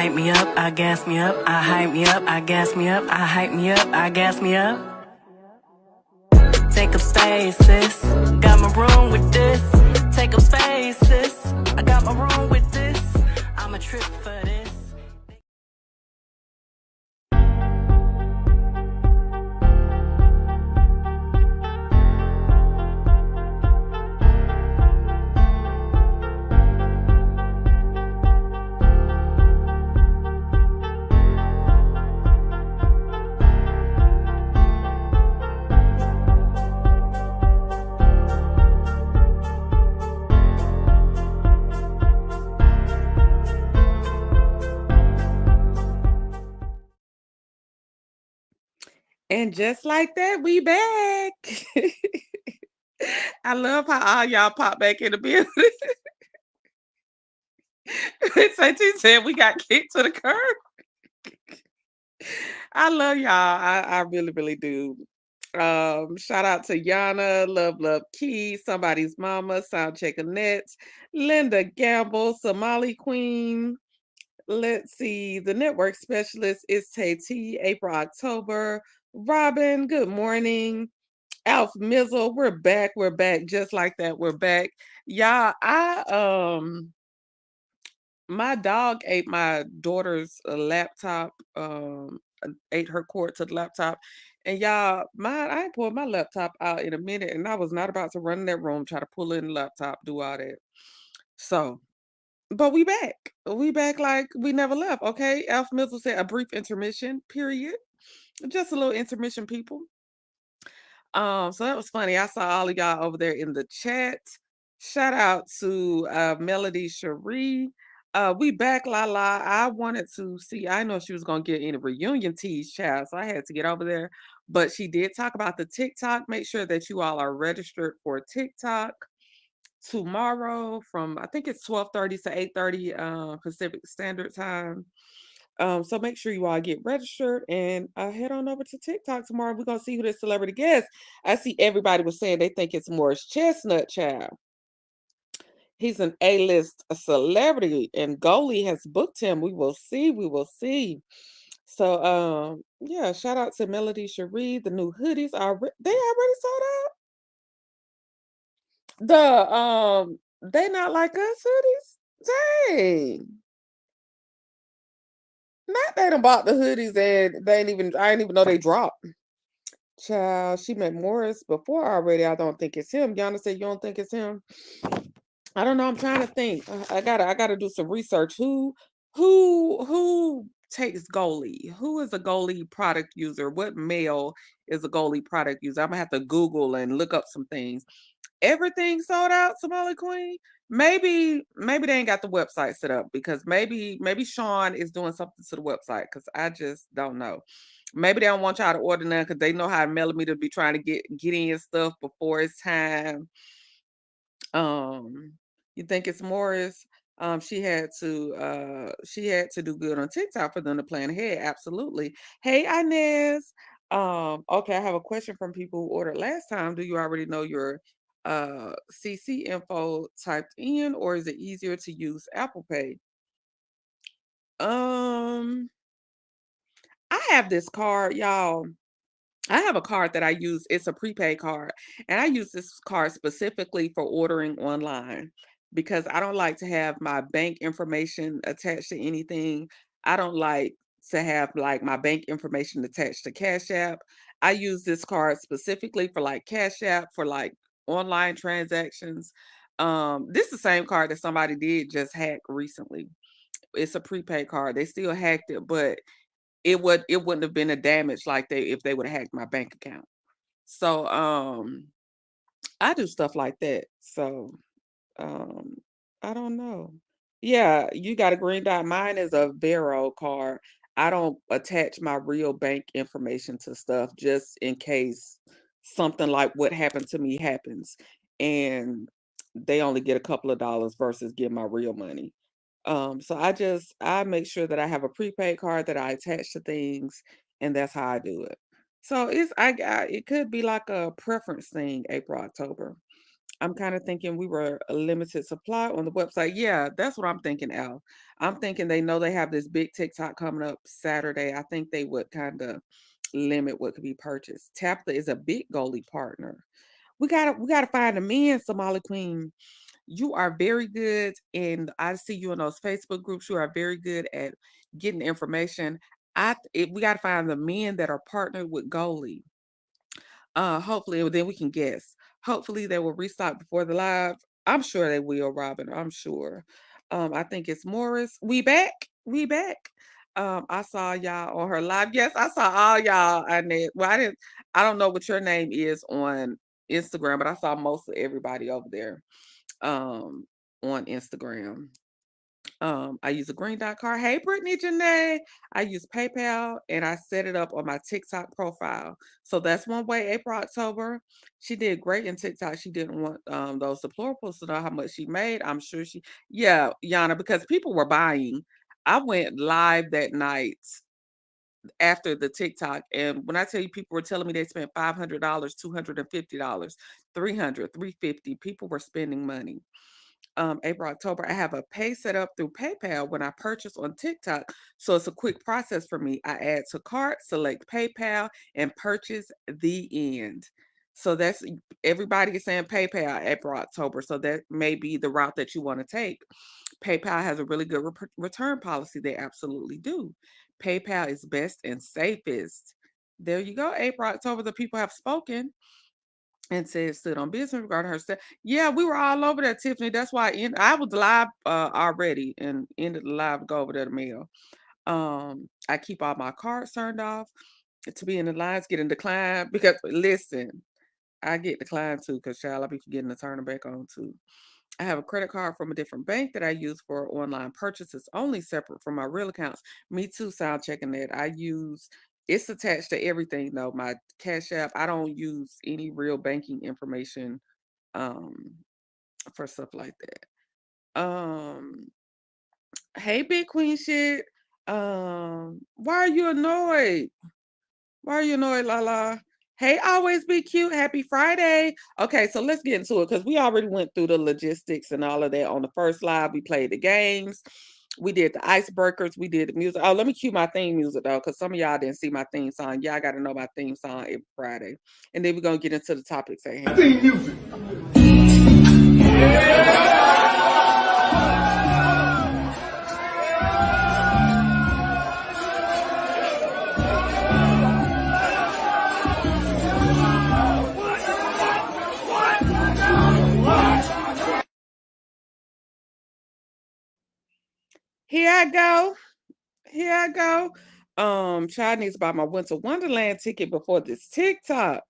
hype me up, I gas me up, I hype me up, I gas me up, I hype me up, I gas me up. Take up space, sis. Got my room with this. Take up space, sis. I got my room with this. I'm a trip for this. And just like that, we back. I love how all y'all pop back in the building. Santee said we got kicked to the curb. I love y'all. I really, really do. Shout out to Yana, Love Key, Somebody's Mama, Soundcheck Annette, Linda Gamble, Somali Queen. Let's see, the network specialist is Tay T, April, October. Robin, good morning. Alf Mizzle, we're back. We're back just like that. We're back. Y'all, my dog ate my daughter's laptop, ate her cord to the laptop. And y'all, I ain't pulled my laptop out in a minute, and I was not about to run in that room, try to pull in the laptop, do all that. So, but we back. We back like we never left, okay? Alf Mizzle said a brief intermission, period. Just a little intermission, people. So that was funny. I saw all of y'all over there in the chat. Shout out to Melody Cherie. We back, La La. I wanted to see, I know she was gonna get any reunion teas, child, so I had to get over there. But she did talk about the TikTok. Make sure that you all are registered for TikTok tomorrow from I think it's 12:30 to 8:30 Pacific Standard Time. So make sure you all get registered and head on over to TikTok tomorrow. We're gonna see who the celebrity guest. I see everybody was saying they think it's Morris Chestnut, child. He's an A-list celebrity, and Goalie has booked him. We will see. We will see. So yeah, shout out to Melody Cherie. The new hoodies are they already sold out. They not like us hoodies. Dang. Not they done bought the hoodies and they ain't even I didn't even know they dropped. Child, she met Morris before already. I don't think it's him. Yana said you don't think it's him. I don't know. I'm trying to think. I gotta do some research. Who takes Goalie? Who is a Goalie product user? What male is a Goalie product user? I'm gonna have to Google and look up some things. Everything sold out, Somali Queen. Maybe they ain't got the website set up because maybe Sean is doing something to the website because I just don't know. Maybe they don't want y'all to order none because they know how Melanie to be trying to get in stuff before it's time. You think it's Morris? She had to do good on TikTok for them to plan ahead. Absolutely. Hey Inez. Okay, I have a question from people who ordered last time. Do you already know your CC info typed in, or is it easier to use Apple Pay? Um, I have this card, y'all. I have a card that I use. It's a prepaid card, and I use this card specifically for ordering online because I don't like to have my bank information attached to anything. I don't like to have like my bank information attached to Cash App. I use this card specifically for like Cash App for like online transactions. This is the same card that somebody did just hack recently. It's a prepaid card. They still hacked it, but it wouldn't have been a damage like they if they would have hacked my bank account. So I do stuff like that. So um I don't know. Yeah, you got a green dot. Mine is a Vero card. I don't attach my real bank information to stuff just in case something like what happened to me happens and they only get a couple of dollars versus get my real money. So I make sure that I have a prepaid card that I attach to things, and that's how I do it. So it could be like a preference thing, April, October. I'm kind of thinking we were a limited supply on the website. Yeah, that's what I'm thinking, Al. I'm thinking they know they have this big TikTok coming up Saturday. I think they would kind of limit what could be purchased. Tabitha is a big goalie partner. We gotta find a man, Somali Queen. You are very good, and I see you in those Facebook groups. You are very good at getting information. We got to find the men that are partnered with goalie. Hopefully, then we can guess. Hopefully, they will restock before the live. I'm sure they will, Robin. I'm sure. I think it's Morris. We back. We back. I saw y'all on her live. Yes, I saw all y'all on it. Well, I didn't. I don't know what your name is on Instagram, but I saw most of everybody over there um on Instagram. I use a green dot card. Hey, Brittany Janae. I use PayPal and I set it up on my TikTok profile. So that's one way. April, October. She did great in TikTok. She didn't want those deplorables to know how much she made. I'm sure yeah, Yana, because people were buying. I went live that night after the TikTok. And when I tell you people were telling me they spent $500, $250, 300, 350, people were spending money. April, October, I have a pay set up through PayPal when I purchase on TikTok. So it's a quick process for me. I add to cart, select PayPal, and purchase the end. So that's everybody is saying PayPal April, October. So that may be the route that you want to take. PayPal has a really good return policy. They absolutely do. PayPal is best and safest. There you go, April, October. The people have spoken and said stood on business regarding herself. Yeah, we were all over there, Tiffany. That's why I was live already and ended the live to go over there to mail. I keep all my cards turned off to be in the lines, getting declined because listen, I get declined too because child, I'll be forgetting to turn them back on too. I have a credit card from a different bank that I use for online purchases, only separate from my real accounts. Me too, sound checking that. It's attached to everything though. My Cash App, I don't use any real banking information um for stuff like that. Hey Big Queen shit. Why are you annoyed? Why are you annoyed, Lala? Hey, always be cute. Happy Friday. Okay, so let's get into it because we already went through the logistics and all of that on the first live. We played the games. We did the icebreakers. We did the music. Oh, let me cue my theme music though, because some of y'all didn't see my theme song. Y'all got to know my theme song every Friday. And then we're going to get into the topics at hand. Theme music. Here I go. Here I go. Child needs to buy my Winter Wonderland ticket before this TikTok.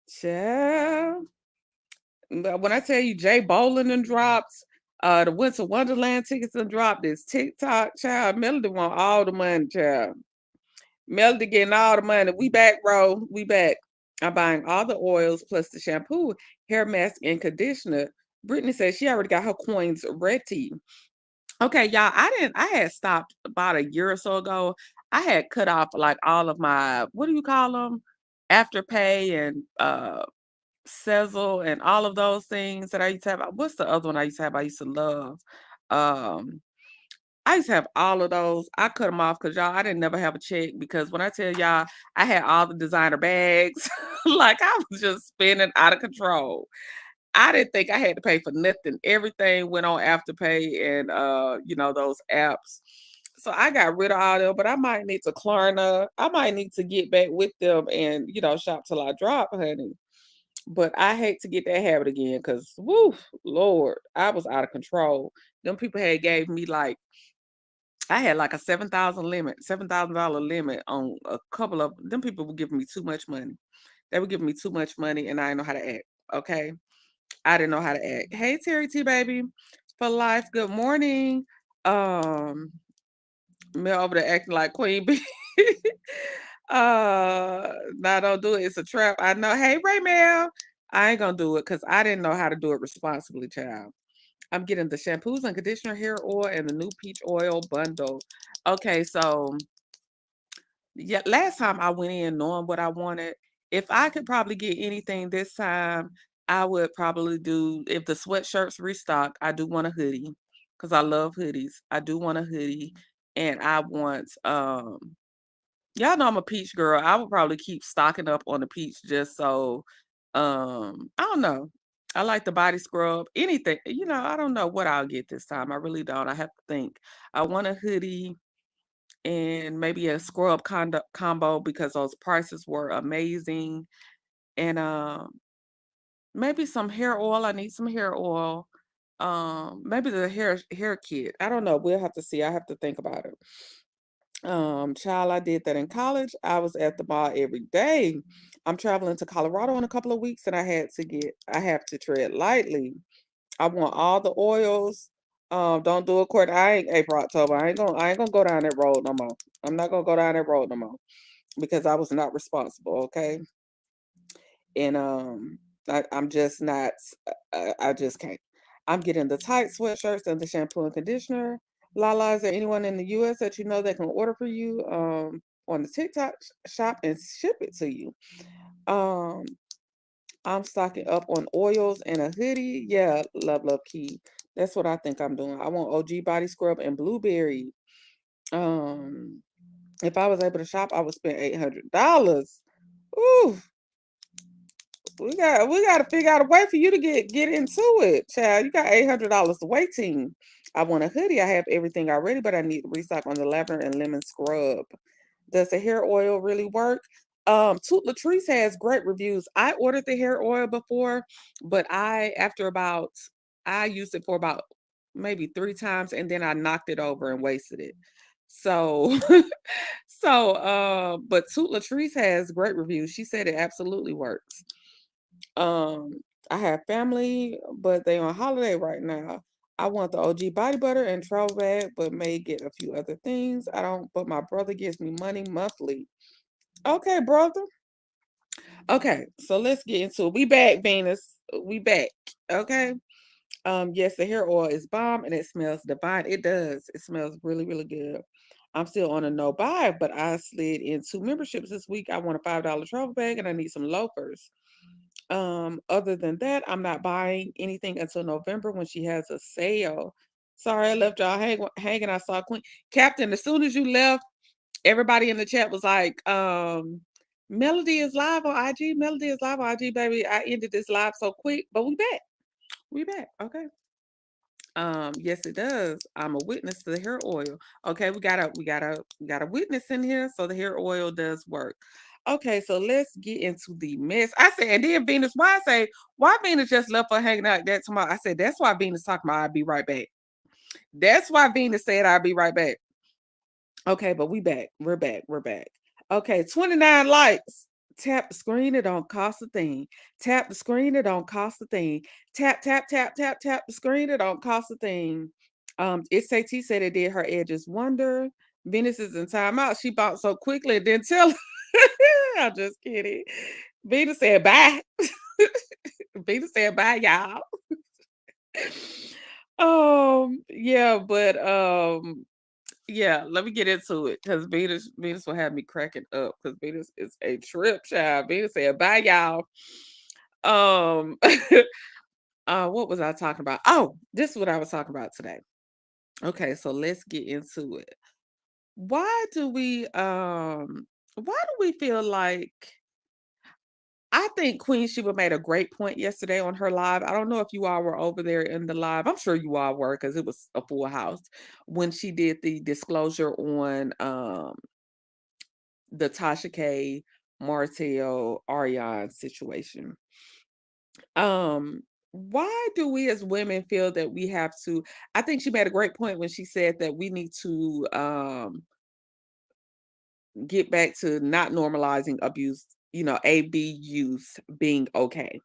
Child. But when I tell you Jay Bowling and dropped, the Winter Wonderland tickets and dropped this TikTok, child. Melody want all the money, child. Melody getting all the money. We back, bro. We back. I'm buying all the oils plus the shampoo, hair mask, and conditioner. Brittany says she already got her coins ready. Okay, y'all, I had stopped about a year or so ago. I had cut off like all of my, what do you call them? Afterpay and Sezzle and all of those things that I used to have. What's the other one I used to have? I used to love. Um, I used to have all of those. I cut them off because y'all, I didn't never have a check because when I tell y'all, I had all the designer bags, like I was just spending out of control. I didn't think I had to pay for nothing. Everything went on Afterpay and those apps. So I got rid of all them, but I might need to Klarna. I might need to get back with them and shop till I drop, honey. But I hate to get that habit again because woo, Lord, I was out of control. Them people had gave me like I had like a 7,000 limit, $7,000 limit on a couple of them. People were giving me too much money. They were giving me too much money and I didn't know how to act. Okay. I didn't know how to act. Hey Terry T baby for life. Good morning. Um Mel over there acting like Queen Bee. Nah, don't do it. It's a trap. I know. Hey Ray Mel. I ain't gonna do it because I didn't know how to do it responsibly, child. I'm getting the shampoos and conditioner, hair oil, and the new peach oil bundle. Okay, so yeah, last time I went in knowing what I wanted. If I could probably get anything this time, I would probably do if the sweatshirts restock, I do want a hoodie because I love hoodies. I do want a hoodie, and I want y'all know I'm a peach girl. I would probably keep stocking up on the peach just so I don't know. I like the body scrub. Anything, I don't know what I'll get this time. I really don't. I have to think. I want a hoodie and maybe a scrub combo because those prices were amazing. And maybe some hair oil. I need some hair oil. Maybe the hair kit. I don't know. We'll have to see. I have to think about it. Child, I did that in college. I was at the bar every day. I'm traveling to Colorado in a couple of weeks and I have to tread lightly. I want all the oils. Don't do it court. I ain't April, October. I ain't gonna go down that road no more. I'm not gonna go down that road no more because I was not responsible, okay? And I'm just not. I just can't. I'm getting the tight sweatshirts and the shampoo and conditioner. Lala, is there anyone in the U.S. that you know that can order for you on the TikTok shop and ship it to you? Um, I'm stocking up on oils and a hoodie. Yeah, love key. That's what I think I'm doing. I want OG body scrub and blueberry. Um, if I was able to shop, I would spend $800. Ooh, we got to figure out a way for you to get into it, child. You got $800 waiting. I want a hoodie. I have everything already, but I need to restock on the lavender and lemon scrub. Does the hair oil really work? Toot Latrice has great reviews. I ordered the hair oil before, but I used it for about maybe 3 times and then I knocked it over and wasted it. So but Toot Latrice has great reviews. She said it absolutely works. Um, I have family, but they on holiday right now. I want the OG body butter and travel bag, but may get a few other things. I don't, but my brother gives me money monthly. Okay, brother. Okay, so let's get into it. We back, Venus. We back. Okay. Yes, the hair oil is bomb and it smells divine. It does. It smells really, really good. I'm still on a no buy, but I slid in 2 memberships this week. I want a $5 travel bag and I need some loafers. Other than that, I'm not buying anything until November when she has a sale. Sorry, I left y'all hanging. I saw Queen Captain. As soon as you left, everybody in the chat was like, Melody is live on IG. Melody is live on IG, baby. I ended this live so quick, but we back. We back. Okay. Yes, it does. I'm a witness to the hair oil. Okay, we got a witness in here, so the hair oil does work. Okay, so let's get into the mess. I said, and then Venus, why Venus just left her hanging out that tomorrow? I said, that's why Venus talking about I'll be right back. That's why Venus said I'll be right back. Okay, but we back. We're back. We're back. Okay, 29 likes. Tap the screen, it don't cost a thing. Tap the screen, it don't cost a thing. Tap the screen, it don't cost a thing. It's T said it did her edges wonder. Venus is in timeout. She bought so quickly it didn't tell. I'm just kidding. Venus said bye. Venus said bye, y'all. Yeah, but yeah, let me get into it because Venus will have me cracking up because Venus is a trip child. Venus said, "Bye, y'all." Um, what was I talking about? Oh, this is what I was talking about today. Okay, so let's get into it. Why do we feel like I think Queen Sheba made a great point yesterday on her live. I don't know if you all were over there in the live. I'm sure you all were because it was a full house when she did the disclosure on the Tasha K, Martell, Ariane situation. Why do we as women feel that we have to? I think she made a great point when she said that we need to get back to not normalizing abuse, AB use being okay.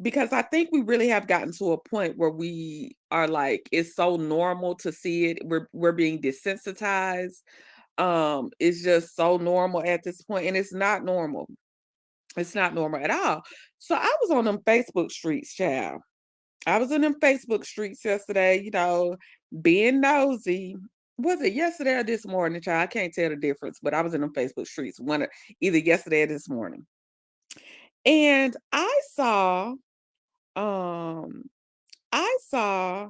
Because I think we really have gotten to a point where we are like, it's so normal to see it. We're being desensitized. It's just so normal at this point, and it's not normal. It's not normal at all. So I was on them Facebook streets, child. I was in them Facebook streets yesterday, being nosy. Was it yesterday or this morning, child? I can't tell the difference, but I was in them Facebook streets either yesterday or this morning. And I saw Um, I saw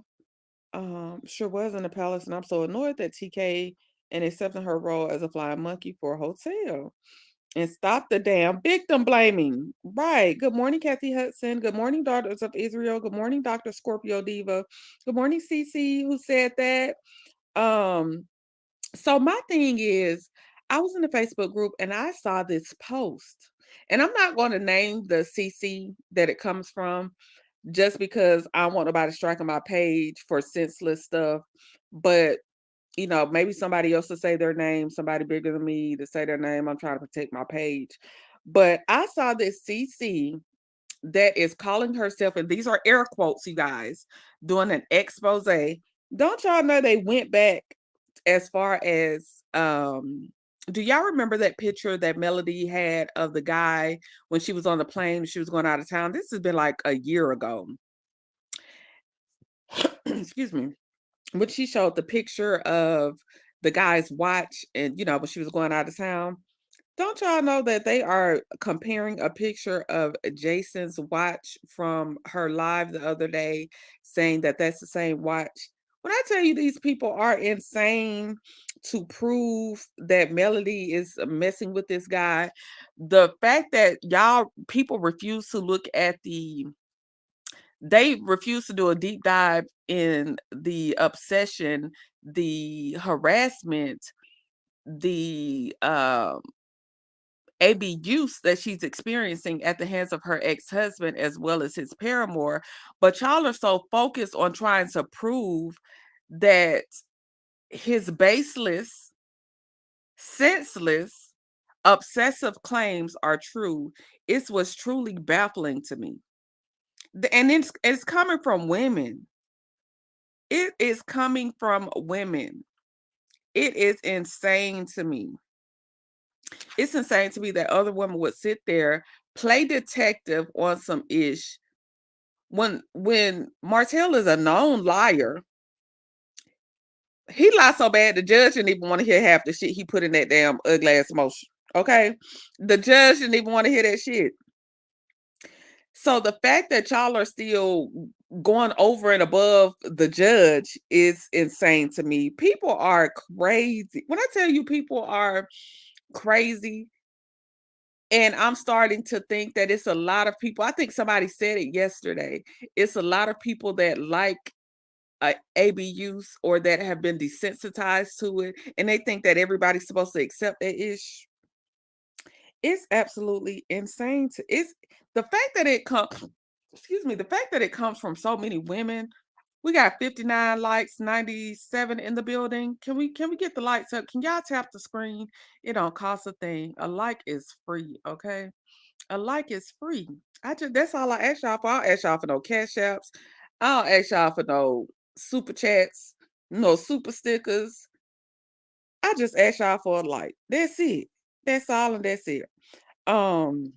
sure was in the palace, and I'm so annoyed that TK and accepting her role as a flying monkey for a hotel. And stop the damn victim blaming. Right. Good morning, Kathy Hudson. Good morning, Daughters of Israel. Good morning, Dr. Scorpio Diva. Good morning, Cece, who said that. Um, so my thing is, I was in the Facebook group and I saw this post. And I'm not going to name the CC that it comes from just because I don't want nobody striking my page for senseless stuff. But maybe somebody else to say their name, somebody bigger than me to say their name. I'm trying to protect my page. But I saw this CC that is calling herself, and these are air quotes, you guys, doing an expose. Don't y'all know they went back as far as do y'all remember that picture that Melody had of the guy when she was on the plane, she was going out of town? This has been like a year ago. Excuse me. When she showed the picture of the guy's watch and when she was going out of town, don't y'all know that they are comparing a picture of Jason's watch from her live the other day, saying that that's the same watch? When I tell you these people are insane to prove that Melody is messing with this guy, the fact that y'all people refuse to look at they refuse to do a deep dive in the obsession, the harassment, the abuse that she's experiencing at the hands of her ex-husband as well as his paramour. But y'all are so focused on trying to prove that his baseless, senseless, obsessive claims are true. It was truly baffling to me. And it's coming from women. It is coming from women. It is insane to me. It's insane to me that other women would sit there, play detective on some ish when Martell is a known liar. He lied so bad the judge didn't even want to hear half the shit he put in that damn ugly ass motion. Okay? The judge didn't even want to hear that shit. So the fact that y'all are still going over and above the judge is insane to me. People are crazy. When I tell you people are crazy, and I'm starting to think that it's a lot of people. I think somebody said it yesterday. It's a lot of people that like abuse or that have been desensitized to it, and they think that everybody's supposed to accept that ish. It's absolutely insane. It's the fact that it comes. Excuse me. The fact that it comes from so many women. We got 59 likes, 97 in the building. Can we get the lights up? Can y'all tap the screen? It don't cost a thing. A like is free, okay? A like is free. That's all I ask y'all for. I don't ask y'all for no cash apps. I don't ask y'all for no super chats, no super stickers. I just ask y'all for a like. That's it. That's all and that's it. Um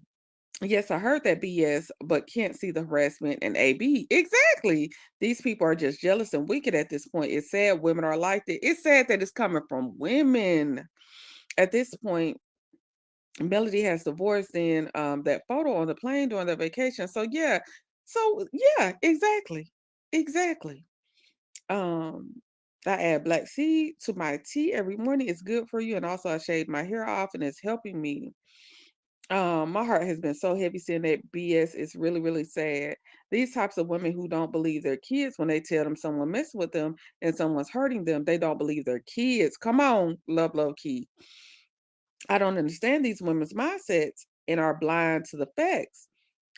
Yes, I heard that BS, but can't see the harassment and AB. Exactly. These people are just jealous and wicked at this point. It's sad women are like that. It's sad that it's coming from women. At this point, Melody has divorced in that photo on the plane during the vacation. So yeah. So yeah, exactly. Exactly. Um I add black seed to my tea every morning. It's good for you. And also I shave my hair off and it's helping me. My heart has been so heavy seeing that BS. It's really, really sad. These types of women who don't believe their kids when they tell them someone messing with them and someone's hurting them, they don't believe their kids. Come on, love, low key. I don't understand these women's mindsets and are blind to the facts.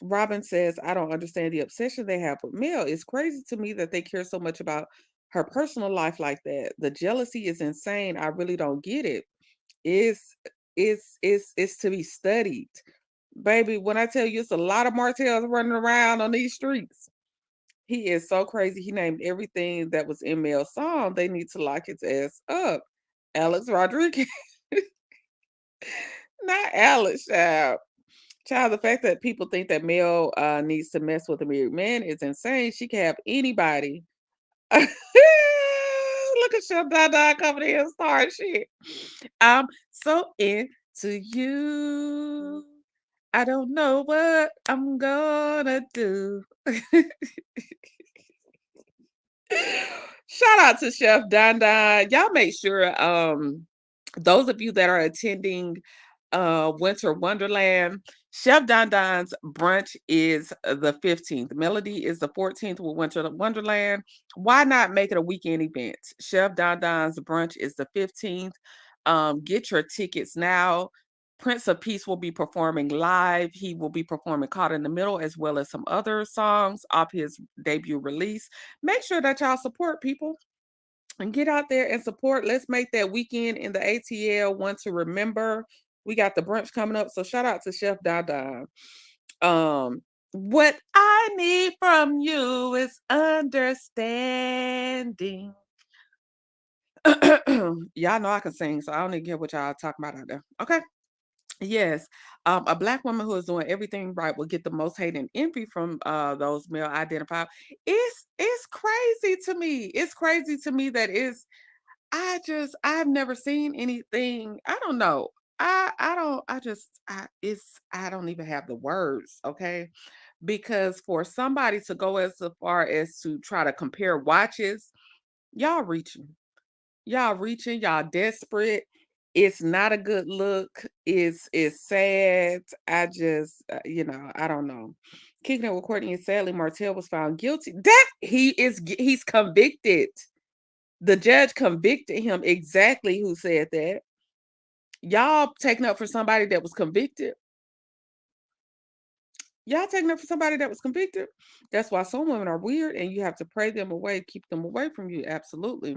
Robin says, I don't understand the obsession they have with Mel. It's crazy to me that they care so much about her personal life like that. The jealousy is insane. I really don't get it. It's it's to be studied. Baby, when I tell you it's a lot of Martells running around on these streets. He is so crazy. He named everything that was in Mel's song. They need to lock his ass up. Alex Rodriguez. Not Alex, child. Child, the fact that people think that Mel needs to mess with a married man is insane. She can have anybody. Look at Chef Dada coming in and start shit. I'm so into you. I don't know what I'm gonna do. Shout out to Chef Don Don. Y'all make sure those of you that are attending Winter Wonderland, Chef Don Don's brunch is the 15th. Melody is the 14th with Winter Wonderland. Why not make it a weekend event? Chef Don Don's brunch is the 15th. Get your tickets now. Prince of Peace will be performing live. He will be performing Caught in the Middle as well as some other songs off his debut release. Make sure that y'all support people and get out there and support. Let's make that weekend in the ATL one to remember. We got the brunch coming up. So shout out to Chef Dada. What I need from you is understanding. Y'all know I can sing, so I don't even care what y'all talking about out there. Okay. Yes. A black woman who is doing everything right will get the most hate and envy from those male identified. It's crazy to me. It's crazy to me that I've never seen anything. I don't know. I don't even have the words, okay? Because for somebody to go as far as to try to compare watches, y'all reaching. Y'all reaching, y'all desperate. It's not a good look. It's sad. I don't know. Kicking it with Courtney and sadly, Martell was found guilty. He's convicted. The judge convicted him exactly who said that. Y'all taking up for somebody that was convicted. Y'all taking up for somebody that was convicted. That's why some women are weird and you have to pray them away, keep them away from you. Absolutely.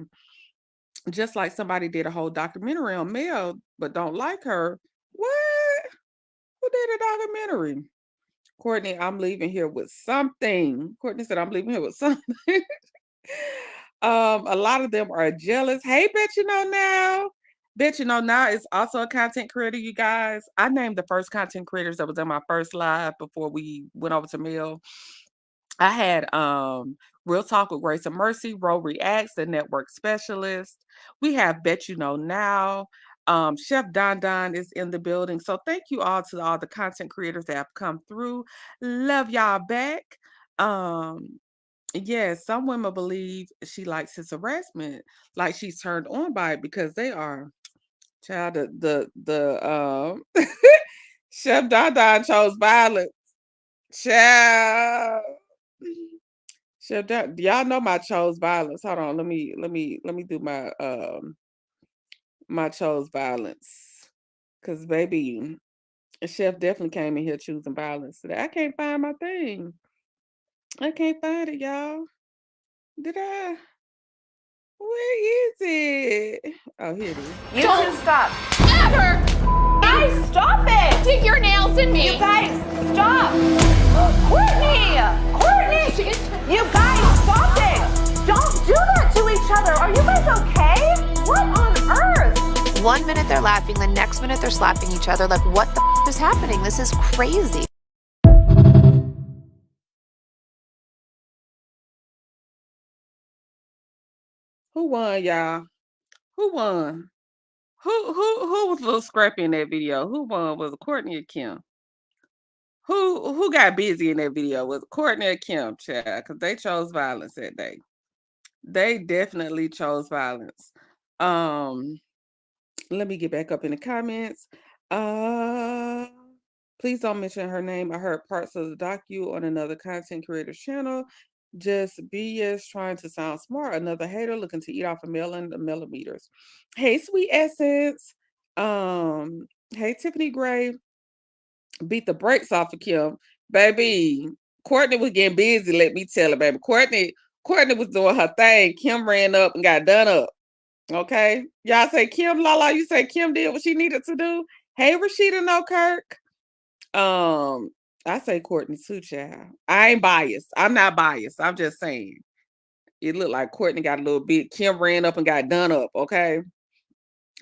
Just like somebody did a whole documentary on Mel, but don't like her. What? Who did a documentary? Courtney, I'm leaving here with something. Courtney said, I'm leaving here with something. A lot of them are jealous. Hey, Bet You Know Now. Bet You Know Now is also a content creator, you guys. I named the first content creators that was in my first live before we went over to Mel. I had Real Talk with Grace and Mercy, Ro Reacts, the network specialist. We have Bet You Know Now. Chef Don Don is in the building. So thank you all to all the content creators that have come through. Love y'all back. Yes, some women believe she likes his harassment, like she's turned on by it because they are. Child, Chef Don Don chose violence. Child. Chef Don, y'all know my chose violence. Hold on, let me do my chose violence. Cause baby, Chef definitely came in here choosing violence today. I can't find my thing. I can't find it, y'all. Did I? Where is it? Oh, here it is. You don't stop. Ever! Guys, stop it! Dig your nails in me. You guys, stop! Courtney! Courtney! You guys, stop it! Don't do that to each other. Are you guys okay? What on earth? 1 minute they're laughing, the next minute they're slapping each other. Like, what the is happening? This is crazy. Who won, y'all? Who won? Who was a little scrappy in that video? Who won? Was it Courtney or Kim? Who got busy in that video? Was it Courtney or Kim, child? Because they chose violence that day. They definitely chose violence. Let me get back up in the comments. Please don't mention her name. I heard parts of the docu on another content creator's channel. Just BS trying to sound smart. Another hater looking to eat off a million millimeters. Hey, sweet essence. Hey, Tiffany Gray. Beat the brakes off of Kim. Baby, Courtney was getting busy, let me tell her, baby. Courtney was doing her thing. Kim ran up and got done up. Okay. Y'all say Kim Lala, you say Kim did what she needed to do. Hey, Rashida No Kirk. I say Courtney too, child. I ain't biased. I'm not biased. I'm just saying. It looked like Courtney got a little bit. Kim ran up and got done up. Okay.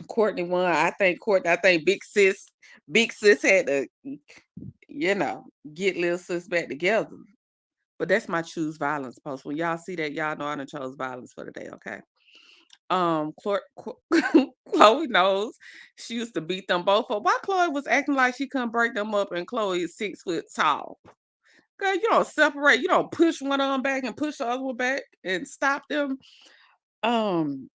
Courtney won. I think Big Sis had to, get little sis back together. But that's my choose violence post. When y'all see that, y'all know I done chose violence for the day, okay? Chloe knows she used to beat them both up. Why Chloe was acting like she couldn't break them up, and Chloe is 6 foot tall. Girl, you don't separate. You don't push one of them back and push the other one back and stop them. Um,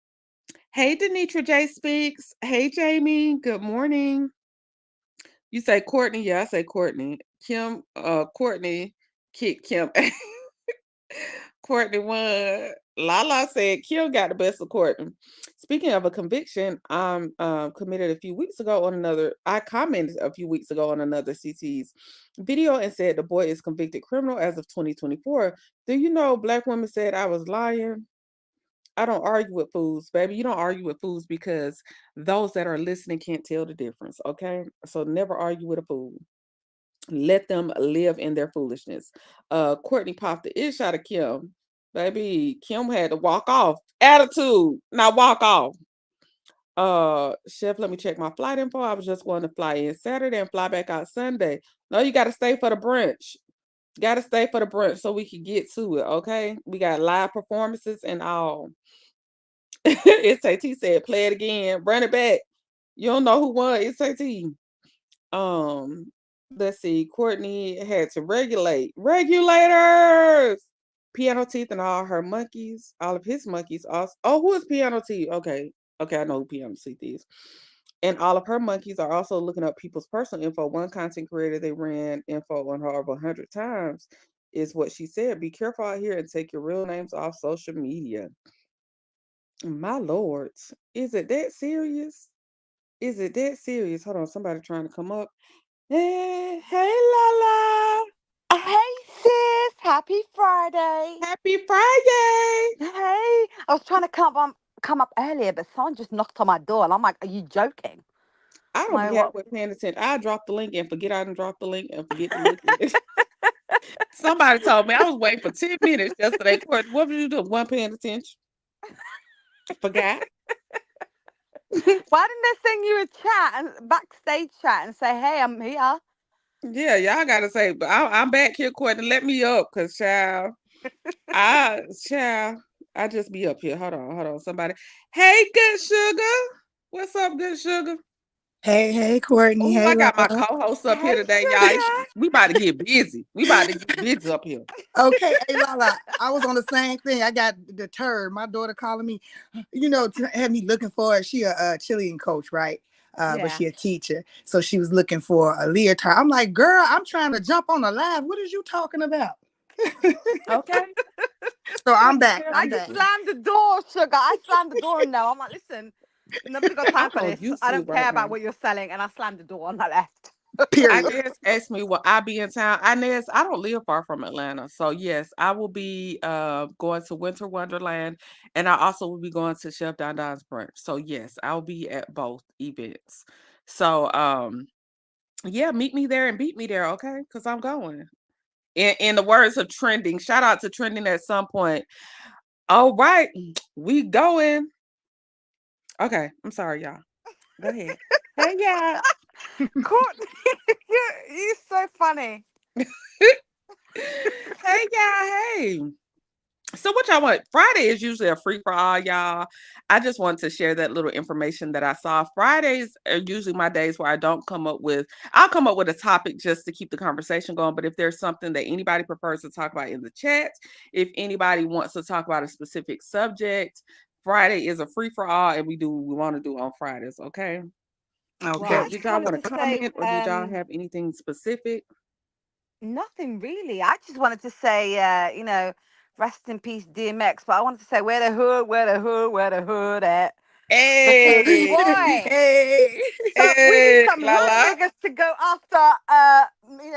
hey, Denitra J speaks. Hey, Jamie. Good morning. You say Courtney? Yeah, I say Courtney. Kim. Courtney kicked Kim. Courtney won. Lala said Kim got the best of Courtney. Speaking of a conviction, committed a few weeks ago on another. I commented a few weeks ago on another CT's video and said the boy is convicted criminal as of 2024. Do you know Black women said I was lying? I don't argue with fools, baby. You don't argue with fools because those that are listening can't tell the difference. Okay, so never argue with a fool. Let them live in their foolishness. Courtney popped the ish out of Kim. Baby, Kim had to walk off. Attitude. Now walk off. Chef, let me check my flight info. I was just going to fly in Saturday and fly back out Sunday. No, you gotta stay for the brunch. Gotta stay for the brunch so we can get to it, okay? We got live performances and all. SAT said, play it again, run it back. You don't know who won, SAT. Let's see. Courtney had to regulators. Piano Teeth and all her monkeys, all of his monkeys. Also, oh, who is Piano Teeth? Okay, I know who Piano Teeth is. And all of her monkeys are also looking up people's personal info. One content creator they ran info on her over 100 times is what she said. Be careful out here and take your real names off social media. My lord, is it that serious? Is it that serious? Hold on, somebody trying to come up. Hey, Lala. Hey sis, happy Friday. Happy Friday. Hey, I was trying to come up earlier, but someone just knocked on my door, and I'm like, "Are you joking?" I don't Like, be what? halfway paying attention. I drop the link and forget I didn't drop the link and forget to look at it. Somebody told me I was waiting for 10 minutes yesterday. Courtney, what did you do? One paying attention. Forgot. Why didn't they send you a chat and backstage chat and say, "Hey, I'm here"? Yeah, y'all gotta say, but I'm back here, Courtney. Let me up, cause child, I just be up here. Hold on, somebody. Hey, good sugar. What's up, good sugar? Hey, Courtney. Oh, Hey, I got my Lala. co-host up here Hey, today, y'all. sugar. We about to get busy. We about to get busy up here. Okay, hey, Lala. I was on the same thing. I got deterred. My daughter calling me, had me looking for her. She a cheerleading coach, right? But Yeah. she a teacher. So she was looking for a leotard. I'm like, girl, I'm trying to jump on the live. What is you talking about? Okay. So I'm back. I I'm just back. slammed the door, sugar. I slammed the door now. I'm like, listen, nobody got time I'm for on this. I don't YouTube care right now. about what you're selling, and I slammed the door and I left. Period. Inez asked me will I be in town. Inez, I don't live far from Atlanta. So yes, I will be going to Winter Wonderland, and I also will be going to Chef Don Don's brunch. So yes, I'll be at both events. So yeah, meet me there and beat me there, okay? Because I'm going. In the words of trending, shout out to trending at some point. All right, we going. Okay, I'm sorry, y'all. Go ahead. Hey, y'all. Courtney, you're so funny. Hey, y'all. Hey. So what y'all want? Friday is usually a free for all, y'all. I just wanted to share that little information that I saw. Fridays are usually my days where I'll come up with a topic just to keep the conversation going. But if there's something that anybody prefers to talk about in the chat, if anybody wants to talk about a specific subject, Friday is a free for all, and we do what we want to do on Fridays. Okay. Well, Okay. So I did just y'all wanted want to to say comment or did y'all have anything specific? nothing really. I just wanted to say, rest in peace, DMX. But I wanted to say, where the hood, where the hood, where the hood at? Because Hey, boy, Hey. we need hey, some la hood la. niggas to go after,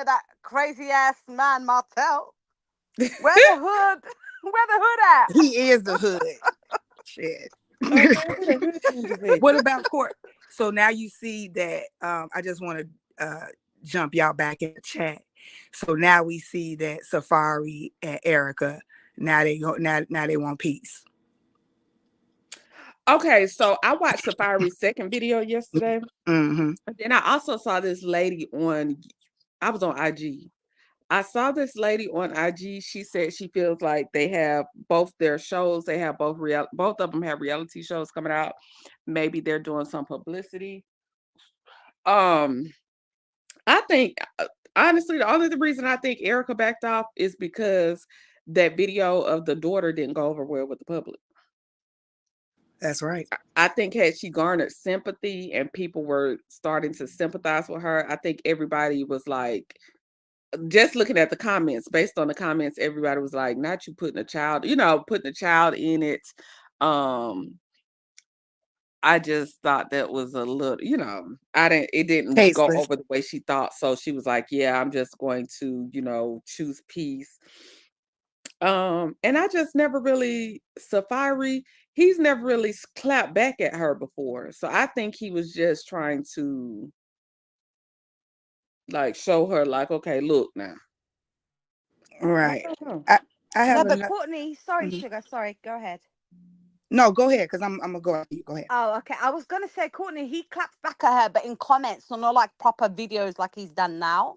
that crazy ass man Martel. Where the hood, where the hood at? He is the hood. Shit. Okay, where the hood ninjas at? What about court? So now you see that I just want to jump y'all back in the chat. So now we see that Safari and Erica now they want peace. Okay, so I watched Safari's second video yesterday. Mm-hmm. And then I also saw this lady I was on IG. I saw this lady on IG. She said she feels like they have both their shows. They have both of them have reality shows coming out. Maybe they're doing some publicity. Um, I think honestly, the only reason I think Erica backed off is because that video of the daughter didn't go over well with the public. That's right. I think had she garnered sympathy and people were starting to sympathize with her, I think everybody was like, just looking at the comments, based on the comments, everybody was like, not you putting a child, putting a child in it. I just thought that was a little, it didn't go Tasteless. over the way she thought. So she was like, yeah, I'm just going to, choose peace. And I just never really, Safari, he's never really clapped back at her before. So I think he was just trying to like show her like, okay, look now. Right. I don't know. I have No, but another. Courtney, sorry, Mhm. Sugar, sorry, go ahead. No, go ahead, because I'm gonna go after you. Go ahead. Oh, okay. I was gonna say, Courtney, he claps back at her, but in comments, so not like proper videos like he's done now.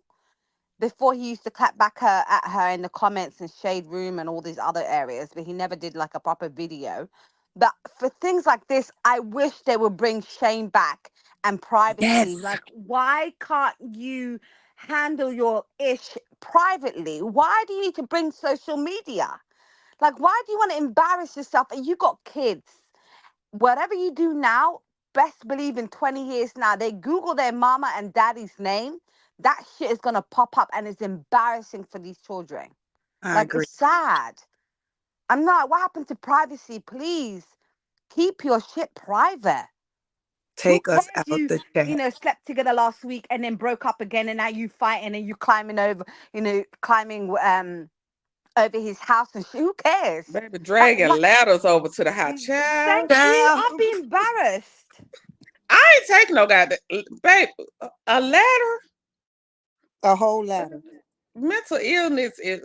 Before he used to clap back at her in the comments and shade room and all these other areas, but he never did like a proper video. But for things like this, I wish they would bring shame back and privacy. Yes. Like, why can't you handle your ish privately? Why do you need to bring social media? Like, why do you want to embarrass yourself? And you got kids. Whatever you do now, best believe in 20 years now, they Google their mama and daddy's name, that shit is gonna pop up and it's embarrassing for these children. I Like, agree. it's sad. I'm not, what happened to privacy? Please keep your shit private. Who Take us cares out the you chat. know, slept together last week and then broke up again and now you fighting and you climbing over, climbing over his house and shit. Who cares? Baby, dragging What, ladders over to the house. Child, thank you. Child. I'll be embarrassed. I ain't taking no goddamn, babe, a ladder. A whole ladder. Mental illness is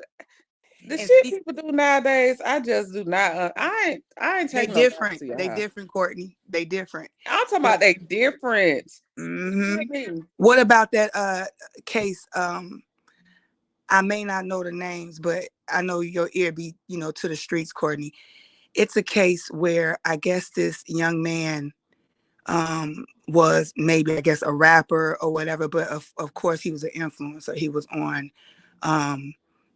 the And shit see, people do nowadays. I just do not. I ain't they taking no ladder different. to your They house. different, Courtney. They different. I'm talking But about they different. hmm You hear me? what about that case? I may not know the names, but I know your ear be, to the streets, Courtney. It's a case where I guess this young man was maybe, I guess, a rapper or whatever, but of course he was an influencer. He was on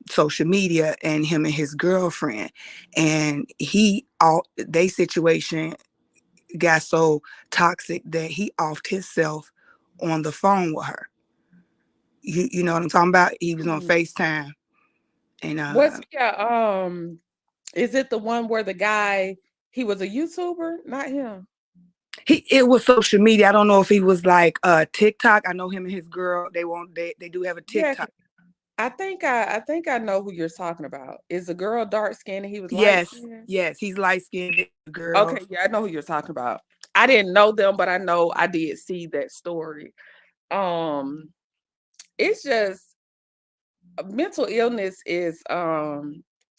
social media, and him and his girlfriend, and they situation got so toxic that he offed himself on the phone with her. You know what I'm talking about? He was on FaceTime, and What's is it the one where the guy he was a YouTuber? Not him. it was social media. I don't know if he was like TikTok. I know him and his girl. They do have a Yeah, TikTok. I think I know who you're talking about. Is the girl dark skinned and he was light Yes, skinned? yes, he's light skinned girl. Okay, yeah, I know who you're talking about. I didn't know them, but I know I did see that story. Um, it's just mental illness is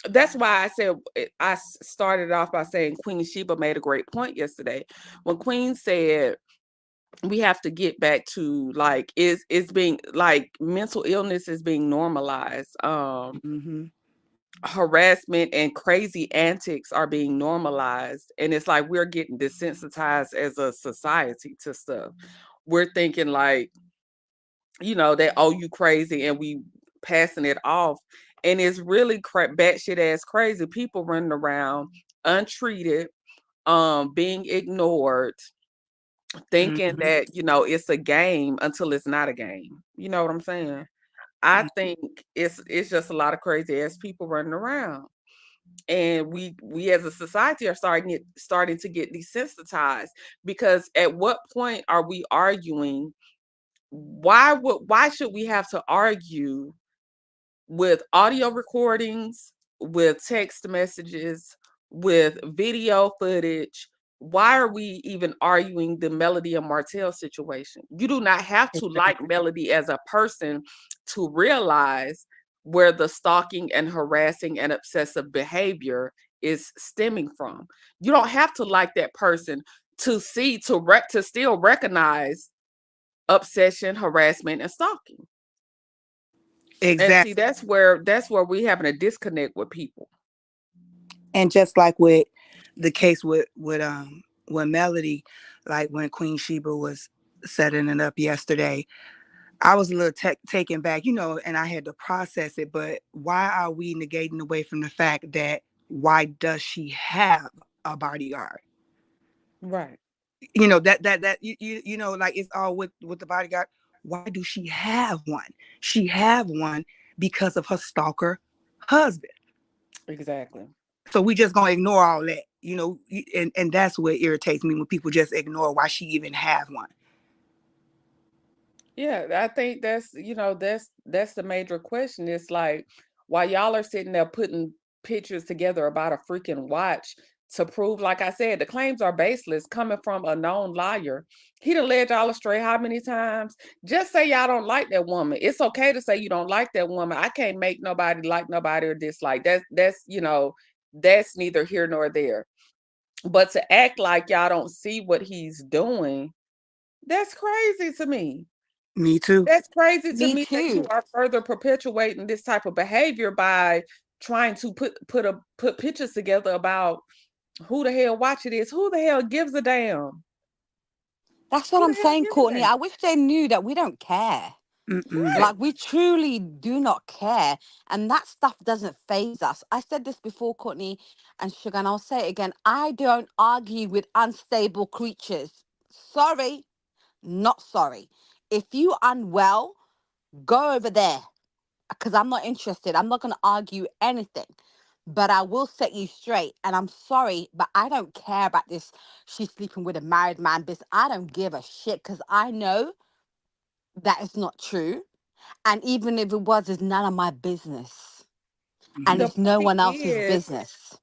that's why I said I started off by saying Queen Sheba made a great point yesterday when Queen said we have to get back to like it's being like mental illness is being normalized. Mm-hmm. Harassment and crazy antics are being normalized, and it's like we're getting desensitized as a society to stuff. We're thinking like, that, oh, you crazy, and we passing it off, and it's really batshit ass crazy people running around untreated, being ignored, thinking Mm-hmm. that it's a game until it's not a game. You know what I'm saying? I think it's just a lot of crazy ass people running around, and we as a society are starting to get desensitized, because at what point are we arguing? Why should we have to argue with audio recordings, with text messages, with video footage? Why are we even arguing the Melody and Martell situation? You do not have to like Melody as a person to realize where the stalking and harassing and obsessive behavior is stemming from. You don't have to like that person to still recognize obsession, harassment, and stalking. And see, Exactly. that's where we having a disconnect with people. And just like with the case with Melody, like when Queen Sheba was setting it up yesterday, I was a little taken back, and I had to process it. But why are we negating away from the fact that why does she have a bodyguard? Right. Like it's all with the bodyguard. Why do she have one? She have one because of her stalker husband. Exactly. So we just gonna ignore all that, and that's what irritates me when people just ignore why she even have one. Yeah, I think that's the major question. It's like while y'all are sitting there putting pictures together about a freaking watch to prove, like I said, the claims are baseless coming from a known liar. He done led y'all astray how many times? Just say y'all don't like that woman. It's okay to say you don't like that woman. I can't make nobody like nobody or dislike. That's neither here nor there. But to act like y'all don't see what he's doing, that's crazy to me. Me too. That's crazy to Me me that you too. are further perpetuating this type of behavior by trying to put pictures together about who the hell watch it is. Who the hell gives a damn? That's what Who I'm the hell saying, gives a Courtney. damn? I wish they knew that we don't care. Mm-mm. Right. Like, we truly do not care. And that stuff doesn't phase us. I said this before, Courtney and Sugar, and I'll say it again. I don't argue with unstable creatures. Sorry, not sorry. If you unwell, go over there because I'm not interested. I'm not going to argue anything. But I will set you straight. And I'm sorry, but I don't care about this. She's sleeping with a married man. This, I don't give a shit because I know that is not true. And even if it was, it's none of my business. And The Mhm. it's no point one else's is, business.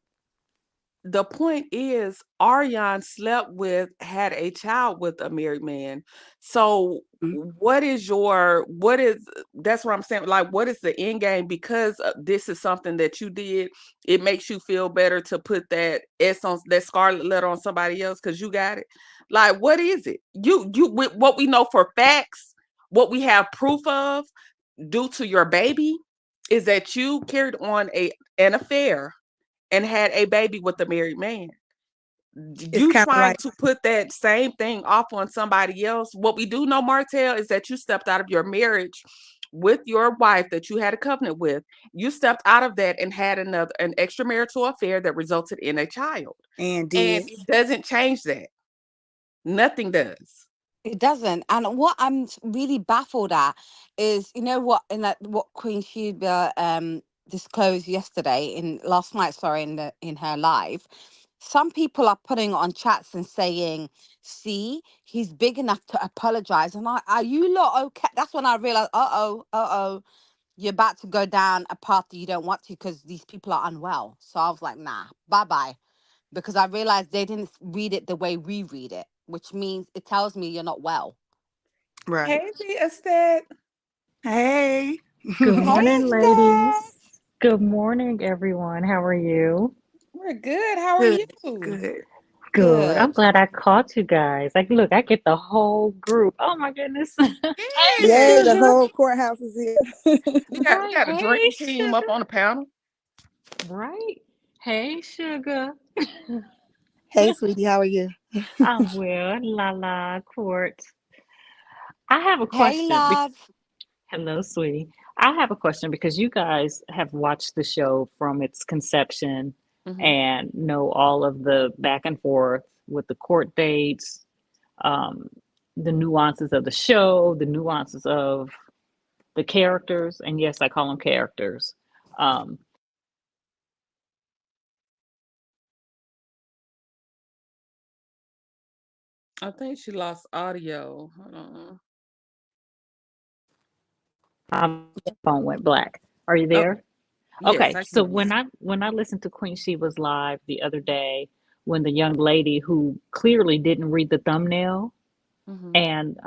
Aryan slept with, had a child with a married man. So what is that's what I'm saying. Like, what is the end game? Because this is something that you did, it makes you feel better to put that S on that scarlet letter on somebody else because you got it. Like, what is it? With what we know for facts, what we have proof of due to your baby is that you carried on an affair and had a baby with a married man. It's You kind of trying like, to put that same thing off on somebody else. What we do know, Martell, is that you stepped out of your marriage with your wife that you had a covenant with. You stepped out of that and had an extramarital affair that resulted in a child. and And did. it doesn't change that. Nothing does. It doesn't. And what I'm really baffled at is, you know what, in that what Queen Sheba disclosed yesterday, in last night, sorry, in her live. Some people are putting on chats and saying, "See, he's big enough to apologize." And are you lot okay? That's when I realized, you're about to go down a path that you don't want to because these people are unwell. So I was like, nah, bye bye, because I realized they didn't read it the way we read it, which means it tells me you're not well. Right. Hey, the estate. Hey. Good Hey, morning, ladies. Steph. Good morning, everyone. How are you? We're good. How are Good. you? Good. Good. I'm Good. glad I caught you guys. Like, look, I get the whole group. Oh my goodness. Hey, Yay, the Yes. sugar. whole courthouse is here. We Right. got a Hey, dream team up sugar. on the panel. Right. Hey, sugar. Hey, sweetie, how are you? I'm well. La la, court. I have a Hey, question. love. Hello, sweetie. I have a question because you guys have watched the show from its conception Mhm. and know all of the back and forth with the court dates, um, the nuances of the show, the nuances of the characters. And yes, I call them characters. Um, I think she lost audio. Hold on. my phone went black. Are you Okay. there? Yes, Okay, I can so hear you when now. I listened to Queen Sheba's live the other day, when the young lady who clearly didn't read the thumbnail Mhm. and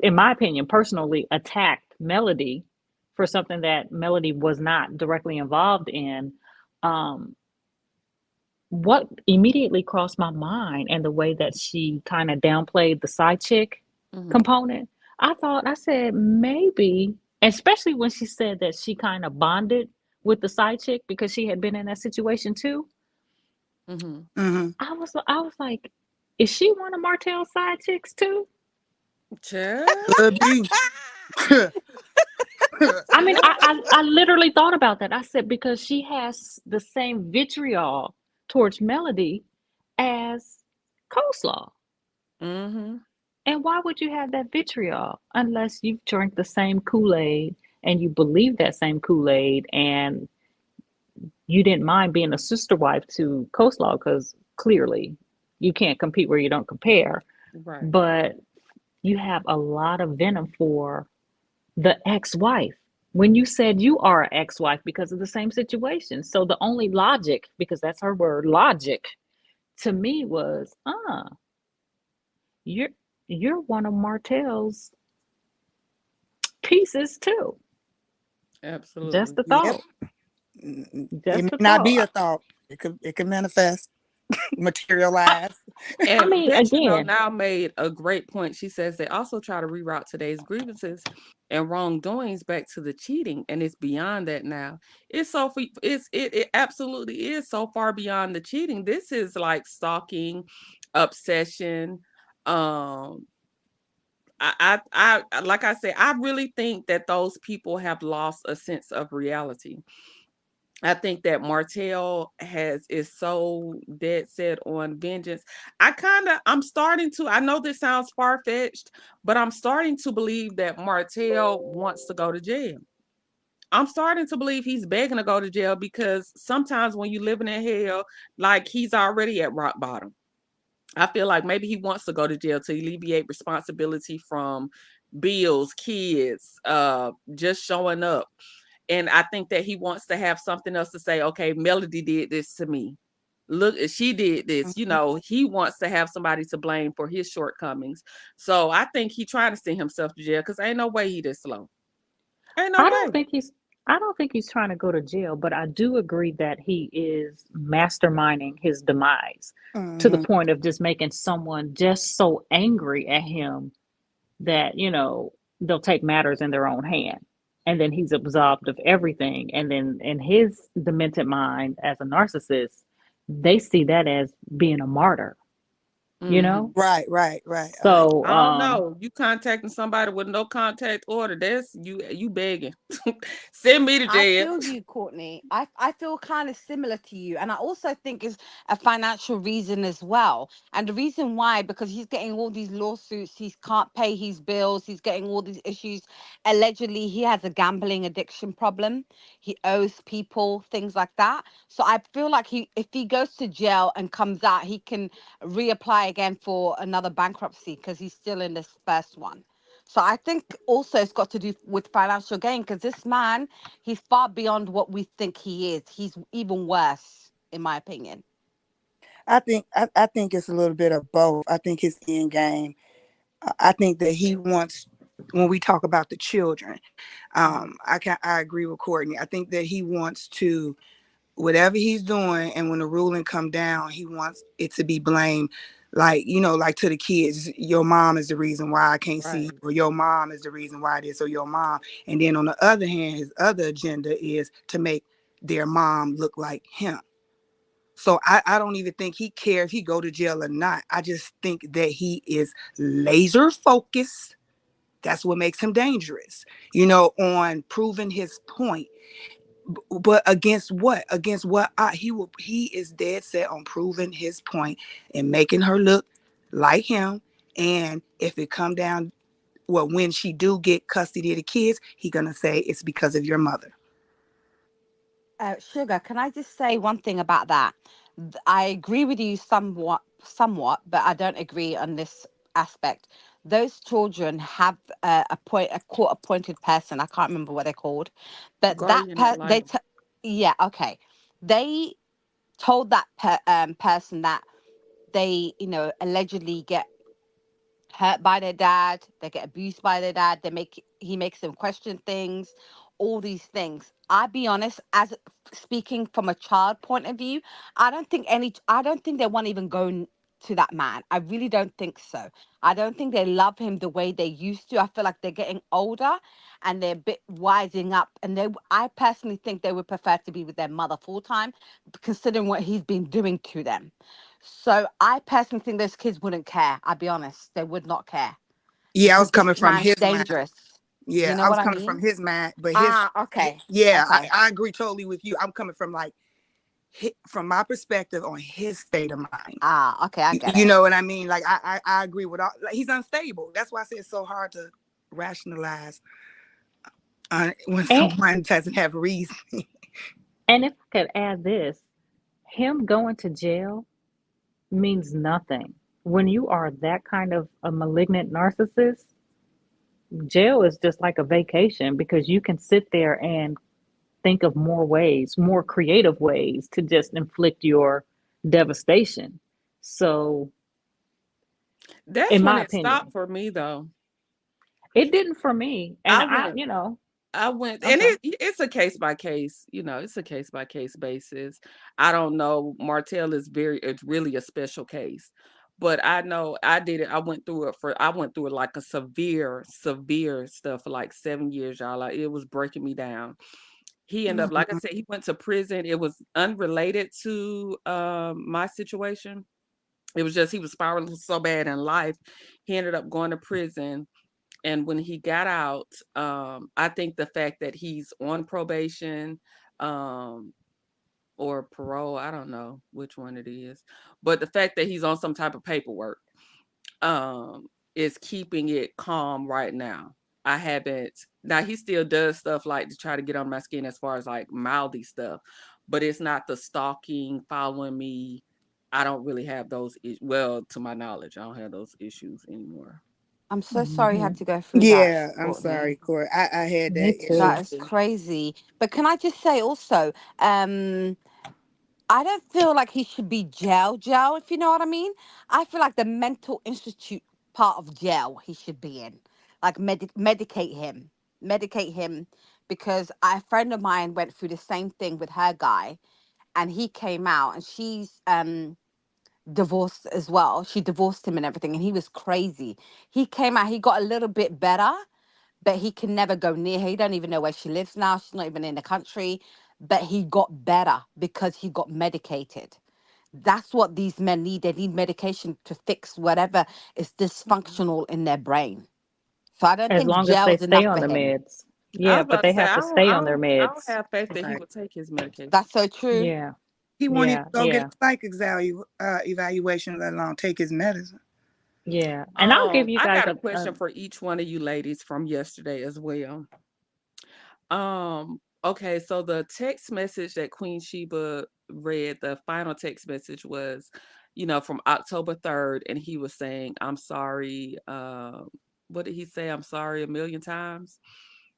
in my opinion, personally attacked Melody for something that Melody was not directly involved in. Um, what immediately crossed my mind and the way that she kind of downplayed the side chick Mhm. component, I said maybe, especially when she said that she kind of bonded with the side chick because she had been in that situation too. Mm-hmm. Mm-hmm. I was like, is she one of Martell's side chicks too? Child. Could be. I mean, Child. I literally thought about that. I said because she has the same vitriol towards Melody as Coleslaw. Mm-hmm. And why would you have that vitriol unless you've drank the same Kool-Aid and you believe that same Kool-Aid and you didn't mind being a sister wife to Coleslaw because clearly you can't compete where you don't compare. Right. But you have a lot of venom for the ex-wife when you said you are an ex-wife because of the same situation. So the only logic, because that's her word, logic, to me was, you're you're one of Martell's pieces too. Just Absolutely. a Yep. thought. It Just may a not be a thought. thought. It could manifest, materialize. I And mean, Bet again, now made a great point. She says they also try to reroute today's grievances and wrongdoings back to the cheating, and it's beyond that now. It absolutely is so far beyond the cheating. This is like stalking, obsession. Um, like I said, I really think that those people have lost a sense of reality. I think that Martell has is so dead set on vengeance. I'm starting to, I know this sounds far-fetched, but I'm starting to believe that Martell wants to go to jail. I'm starting to believe he's begging to go to jail because sometimes when you're living in hell, like he's already at rock bottom. I feel like maybe he wants to go to jail to alleviate responsibility from bills, kids, just showing up. And I think that he wants to have something else to say. Okay, Melody did this to me. Look, she did this. You Mhm. know, he wants to have somebody to blame for his shortcomings. So I think he trying to send himself to jail because ain't no way he this slow. Ain't no I way. don't think he's I don't think he's trying to go to jail, but I do agree that he is masterminding his demise to the Mhm. point of just making someone just so angry at him that, they'll take matters in their own hand. And then he's absolved of everything. And then in his demented mind as a narcissist, they see that as being a martyr, you know? Hmm. Right, right, right. I like. So, I don't know. You contacting somebody with no contact order. That's you begging. Send me to I jail. feel you, Courtney. I feel kind of similar to you. And I also think it's a financial reason as well. And the reason why, because he's getting all these lawsuits, he can't pay his bills, he's getting all these issues. Allegedly, he has a gambling addiction problem. He owes people, things like that. So I feel like if he goes to jail and comes out, he can reapply again for another bankruptcy because he's still in this first one. So I think also it's got to do with financial gain because this man, he's far beyond what we think he is. He's even worse, in my opinion. I think it's a little bit of both. I think his end game. I think that he wants. When we talk about the children, Mhm. I agree with Courtney. I think that he wants to whatever he's doing, and when the ruling come down, he wants it to be blamed, like like to the kids. Your mom is the reason why I can't see you, Right. or your mom is the reason why this, or your mom. And then on the other hand, his other agenda is to make their mom look like him. So I don't even think he cares if he go to jail or not. I just think that he is laser focused. That's what makes him dangerous, on proving his point. But against what? Against what? He is dead set on proving his point and making her look like him. And if it come down, well, when she do get custody of the kids, he gonna say it's because of your mother. Sugar, can I just say one thing about that? I agree with you somewhat, but I don't agree on this aspect. Those children have a court appointed person. I can't remember what they're called, but Guardian ad litem. yeah, okay. They told that person that they, allegedly get hurt by their dad, they get abused by their dad, he makes them question things, all these things. I be honest, as speaking from a child point of view, I don't think they want to even go to that man. I really don't think so. I don't think they love him the way they used to. I feel like they're getting older and they're a bit wising up. And I personally think they would prefer to be with their mother full time, considering what he's been doing to them. So I personally think those kids wouldn't care. I'll be honest, they would not care Yeah, I because was this coming from man's his mind. dangerous. You Yeah, know I what was I coming from mean? his mind, but Ah, okay, yeah, okay. I agree totally with you. I'm coming from like from my perspective on his state of mind. Ah, okay, I get You it. know what I mean? Like I agree with all. Like, he's unstable. That's why I say it's so hard to rationalize when And someone doesn't have reason. and if I could add this, him going to jail means nothing. When you are that kind of a malignant narcissist, jail is just like a vacation because you can sit there and think of more ways, more creative ways to just inflict your devastation. So, That's in when my it stopped opinion, for me, though. it didn't for me. And I went and I'm sorry. it's a case by case, it's a case by case basis. I don't know. Martell it's really a special case. But I know I did it. I went through it like a severe stuff for like 7 years, y'all. Like it was breaking me down. He ended up, like I Mhm. said, he went to prison. It was unrelated to my situation. It was just he was spiraling so bad in life. He ended up going to prison, and when he got out, I think the fact that he's on probation, um, or parole, I don't know which one it is, but the fact that he's on some type of paperwork, um, is keeping it calm right now. I haven't Now he still does stuff like to try to get on my skin as far as like mouthy stuff, but it's not the stalking, following me. I don't really have well, to my knowledge, I don't have those issues anymore. I'm so sorry you had Mhm. to go through that, Yeah, I'm sorry, Courtney. Corey. I had Me that issue too. That is too. crazy. But can I just say also, I don't feel like he should be jail, if you know what I mean. I feel like the mental institute part of jail he should be in. Like medicate him, because a friend of mine went through the same thing with her guy, and he came out, and she's divorced as well. She divorced him and everything, and he was crazy. He came out, he got a little bit better, but he can never go near her. He don't even know where she lives now. She's not even in the country. But he got better because he got medicated. That's what these men need. They need medication to fix whatever is dysfunctional in their brain. So I don't As think long as jail they is stay enough on for the him. meds. I Yeah, was but about to they say have to stay on their I don't meds. have faith that he Right. would take his medication. That's so true. Yeah. He won't even Yeah. go get a Yeah. psych evaluation, let alone take his medicine. Yeah. And I'll give you I guys got a a question for each one of you ladies from yesterday as well. Okay, so the text message that Queen Sheba read, the final text message was, from October 3rd, and he was saying, I'm sorry. What did he say? I'm sorry a million times.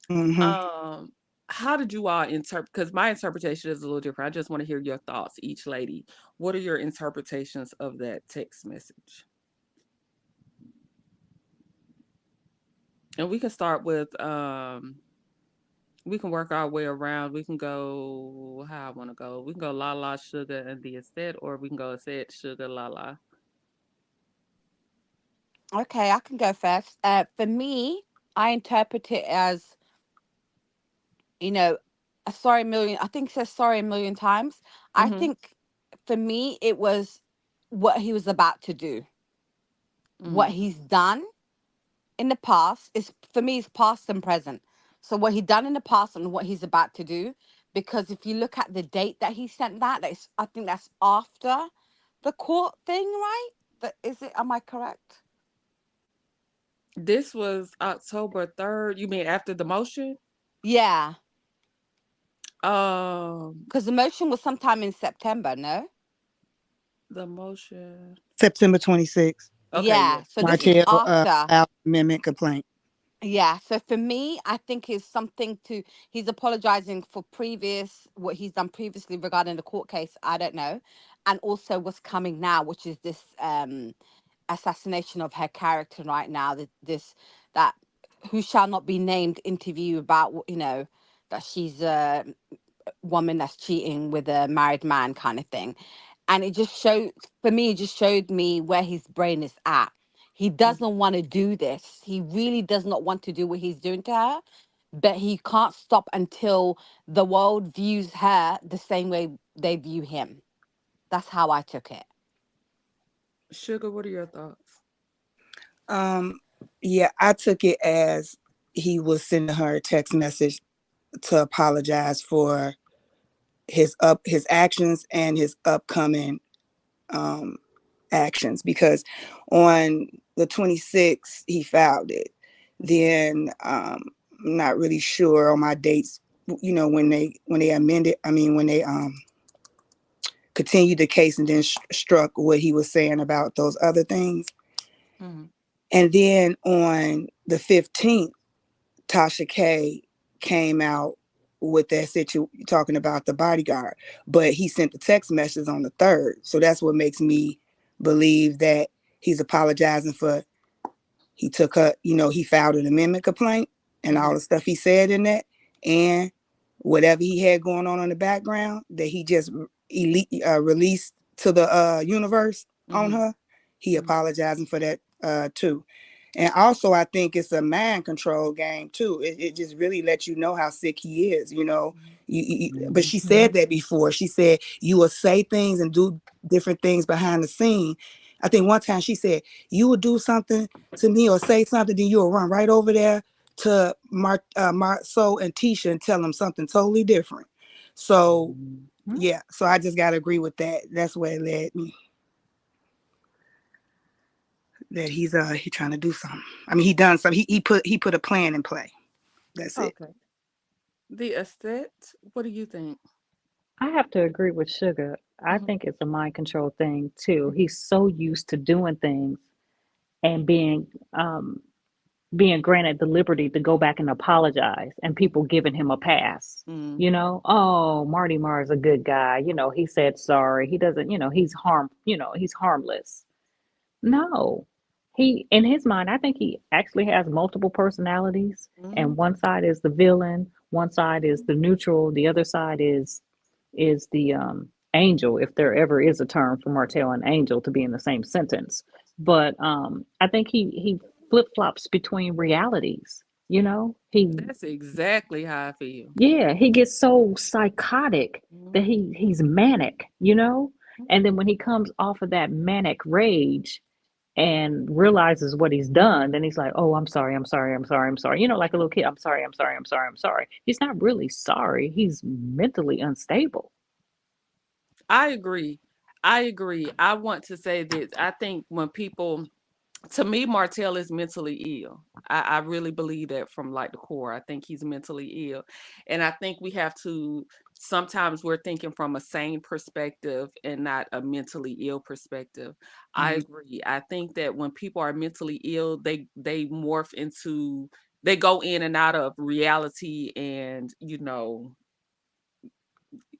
Hmm. Um, how did you all interpret? Because my interpretation is a little different. I just want to hear your thoughts, each lady. What are your interpretations of that text message? And we can start with we can work our way around. We can go how I want to go. We can go La La Sugar and the Aesthetic, or we can go Aesthetic Sugar La La. Okay, I can go first. For me, I interpret it as, you know, a sorry million. I think it says sorry a million times. I Mm-hmm. think for me, it was what he was about to do. What Mm. he's done in the past is, for me, is past and present. So what he done in the past and what he's about to do. Because if you look at the date that he sent that's, I think that's after the court thing, right? That is it. Am I correct? This was October 3rd. You mean after the motion? Yeah, Um, because the motion was sometime in September. No. the motion. September 26th. Okay, Yeah. yes, So this is yes. Martell after. filed amendment complaint. Yeah, so for me, I think is something to, he's apologizing for what he's done previously regarding the court case. I don't know. And also what's coming now, which is this assassination of her character right now. That who shall not be named interview about, that she's a woman that's cheating with a married man kind of thing. And it just showed, for me, it just showed me where his brain is at. He doesn't want to do this. He really does not want to do what he's doing to her, but he can't stop until the world views her the same way they view him. That's how I took it. Sugar, what are your thoughts? Yeah, I took it as he was sending her a text message to apologize for his actions and his upcoming actions, because on the 26th he filed it. Then I'm not really sure on my dates, when they amended, when they continued the case and then struck what he was saying about those other things. Mhm. And then on the 15th, Tasha K came out with that talking about the bodyguard, but he sent the text message on the 3rd. So that's what makes me believe that he's apologizing for, he took her, he filed an amendment complaint and all the stuff he said in that, and whatever he had going on in the background that he just released to the universe on her. He apologizing for that too. And also, I think it's a mind control game too. It just really lets you know how sick he is, But she said that before. She said you will say things and do different things behind the scene. I think one time she said you would do something to me or say something, then you will run right over there to Marceau and Tisha and tell them something totally different. So yeah, so I just gotta agree with that. That's where it led me. That he's trying to do something. I mean, he done something. He put a plan in play. That's it. Okay. The estate, what do you think? I have to agree with Sugar. I think it's a mind control thing too. He's so used to doing things and being granted the liberty to go back and apologize, and people giving him a pass. Oh, Marty Marr's a good guy. He said sorry. He doesn't. He's harmless. No, he, in his mind, I think he actually has multiple personalities, and one side is the villain, one side is the neutral, the other side is the angel, if there ever is a term for Martell and angel to be in the same sentence. But I think he flip flops between realities. He That's exactly how I feel. Yeah, he gets so psychotic that he's manic. And then when he comes off of that manic rage and realizes what he's done, then he's like, "Oh, I'm sorry, I'm sorry, I'm sorry, I'm sorry." Like a little kid, "I'm sorry, I'm sorry, I'm sorry, I'm sorry." He's not really sorry. He's mentally unstable. I agree. I agree. I want to say this. I think when people, to me, Martell is mentally ill. I really believe that from like the core. I think he's mentally ill. And I think we have to, sometimes we're thinking from a sane perspective and not a mentally ill perspective. I agree. I think that when people are mentally ill, they morph into, they go in and out of reality, and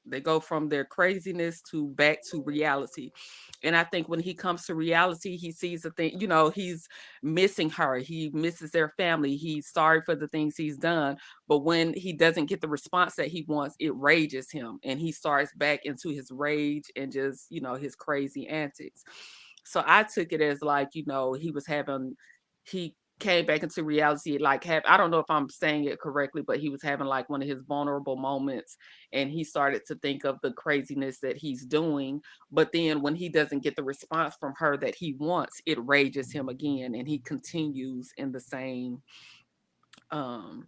they go from their craziness to back to reality. And I think when he comes to reality, he sees the thing, he's missing her. He misses their family. He's sorry for the things he's done. But when he doesn't get the response that he wants, it rages him. And he starts back into his rage and just, his crazy antics. So I took it as like, he came back into reality, like I don't know if I'm saying it correctly, but he was having like one of his vulnerable moments, and he started to think of the craziness that he's doing. But then when he doesn't get the response from her that he wants, it rages him again, and he continues in the same the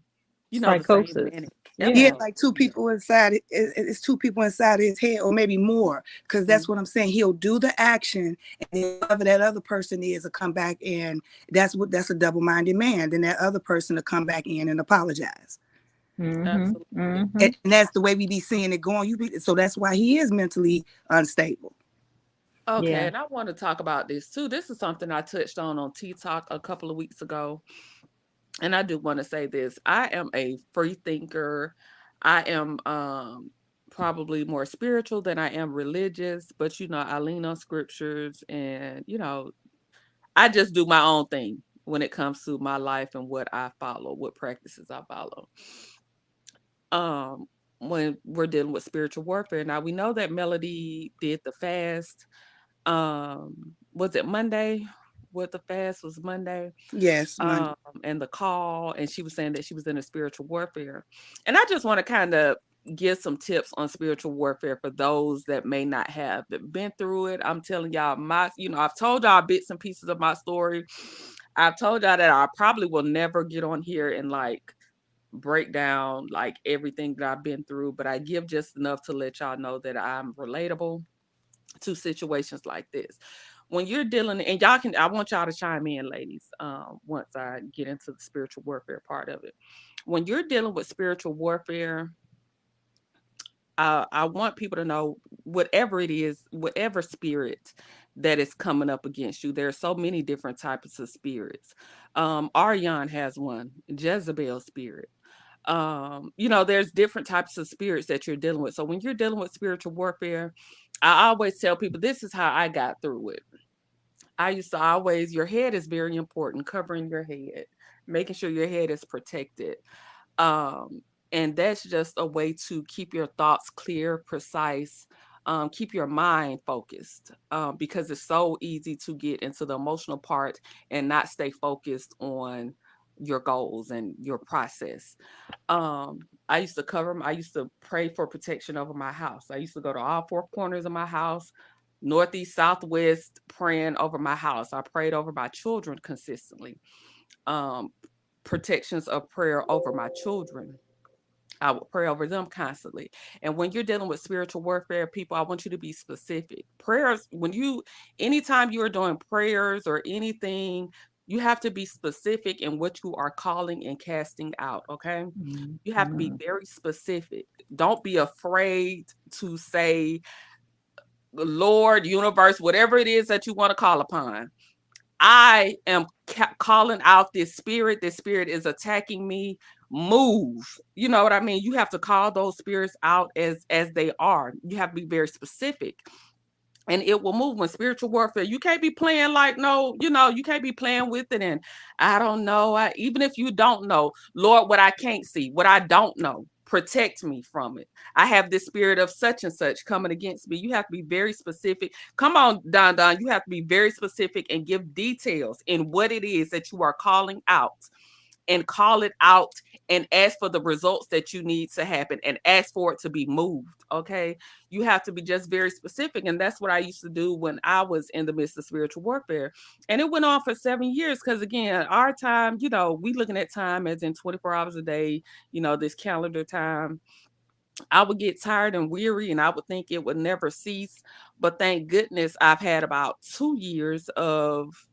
same Psychosis. manic Yeah, Yeah. episode. like two Yeah. people inside. It's two people inside his head, or maybe more. Because that's what I'm saying. He'll do the action, and whoever that other person is will come back in. That's a double-minded man. Then that other person will come back in and apologize. Absolutely. And that's the way we be seeing it going. So that's why he is mentally unstable. Okay, Yeah. and I want to talk about this too. This is something I touched on T Talk a couple of weeks ago. And I do want to say this. I am a free thinker. I am probably more spiritual than I am religious, but I lean on scriptures, and I just do my own thing when it comes to my life and what I follow, what practices I follow. when we're dealing with spiritual warfare. Now we know that Melody did the fast. Was it Monday? What the fast was Monday? Yes, Monday. And the call, and she was saying that she was in a spiritual warfare. And I just want to kind of give some tips on spiritual warfare for those that may not have been through it. I'm telling y'all I've told y'all bits and pieces of my story. I've told y'all that I probably will never get on here and like break down like everything that I've been through, but I give just enough to let y'all know that I'm relatable to situations like this. When you're dealing, and I want y'all to chime in, ladies, once I get into the spiritual warfare part of it. When you're dealing with spiritual warfare, I want people to know whatever it is, whatever spirit that is coming up against you. There are so many different types of spirits. Ariane has one, Jezebel spirit. There's different types of spirits that you're dealing with. So when you're dealing with spiritual warfare, I always tell people this is how I got through it. I used to always, your head is very important, covering your head, making sure your head is protected. Um, and that's just a way to keep your thoughts clear, precise, keep your mind focused, because it's so easy to get into the emotional part and not stay focused on your goals and your process. I used to pray for protection over my house. I used to go to all four corners of my house, northeast, southwest, praying over my house. I prayed over my children consistently. Um, Protections of prayer over my children. I would pray over them constantly. And when you're dealing with spiritual warfare, people, I want you to be specific. Prayers, anytime you are doing prayers or anything, you have to be specific in what you are calling and casting out. Okay. You have to be very specific. Don't be afraid to say, Lord, universe, whatever it is that you want to call upon. I am calling out this spirit. This spirit is attacking me. Move. You know what I mean? You have to call those spirits out as they are. You have to be very specific. And it will move. When spiritual warfare, you can't be playing like you can't be playing with it. And I don't know. Even if you don't know, Lord, what I can't see, what I don't know, protect me from it. I have this spirit of such and such coming against me. You have to be very specific. Come on, Don. You have to be very specific and give details in what it is that you are calling out, and call it out and ask for the results that you need to happen and ask for it to be moved. Okay. You have to be just very specific. And that's what I used to do when I was in the midst of spiritual warfare. And it went on for 7 years. Cause again, our time, we looking at time as in 24 hours a day, this calendar time. I would get tired and weary and I would think it would never cease. But thank goodness I've had about 2 years of,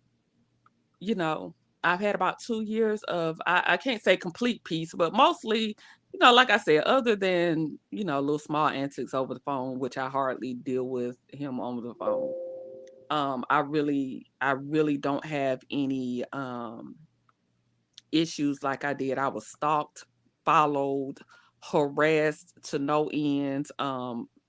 you know, I've had about 2 years of, I can't say complete peace, but mostly, like I said, other than, little small antics over the phone, which I hardly deal with him on the phone. I really don't have any issues like I did. I was stalked, followed, harassed to no end.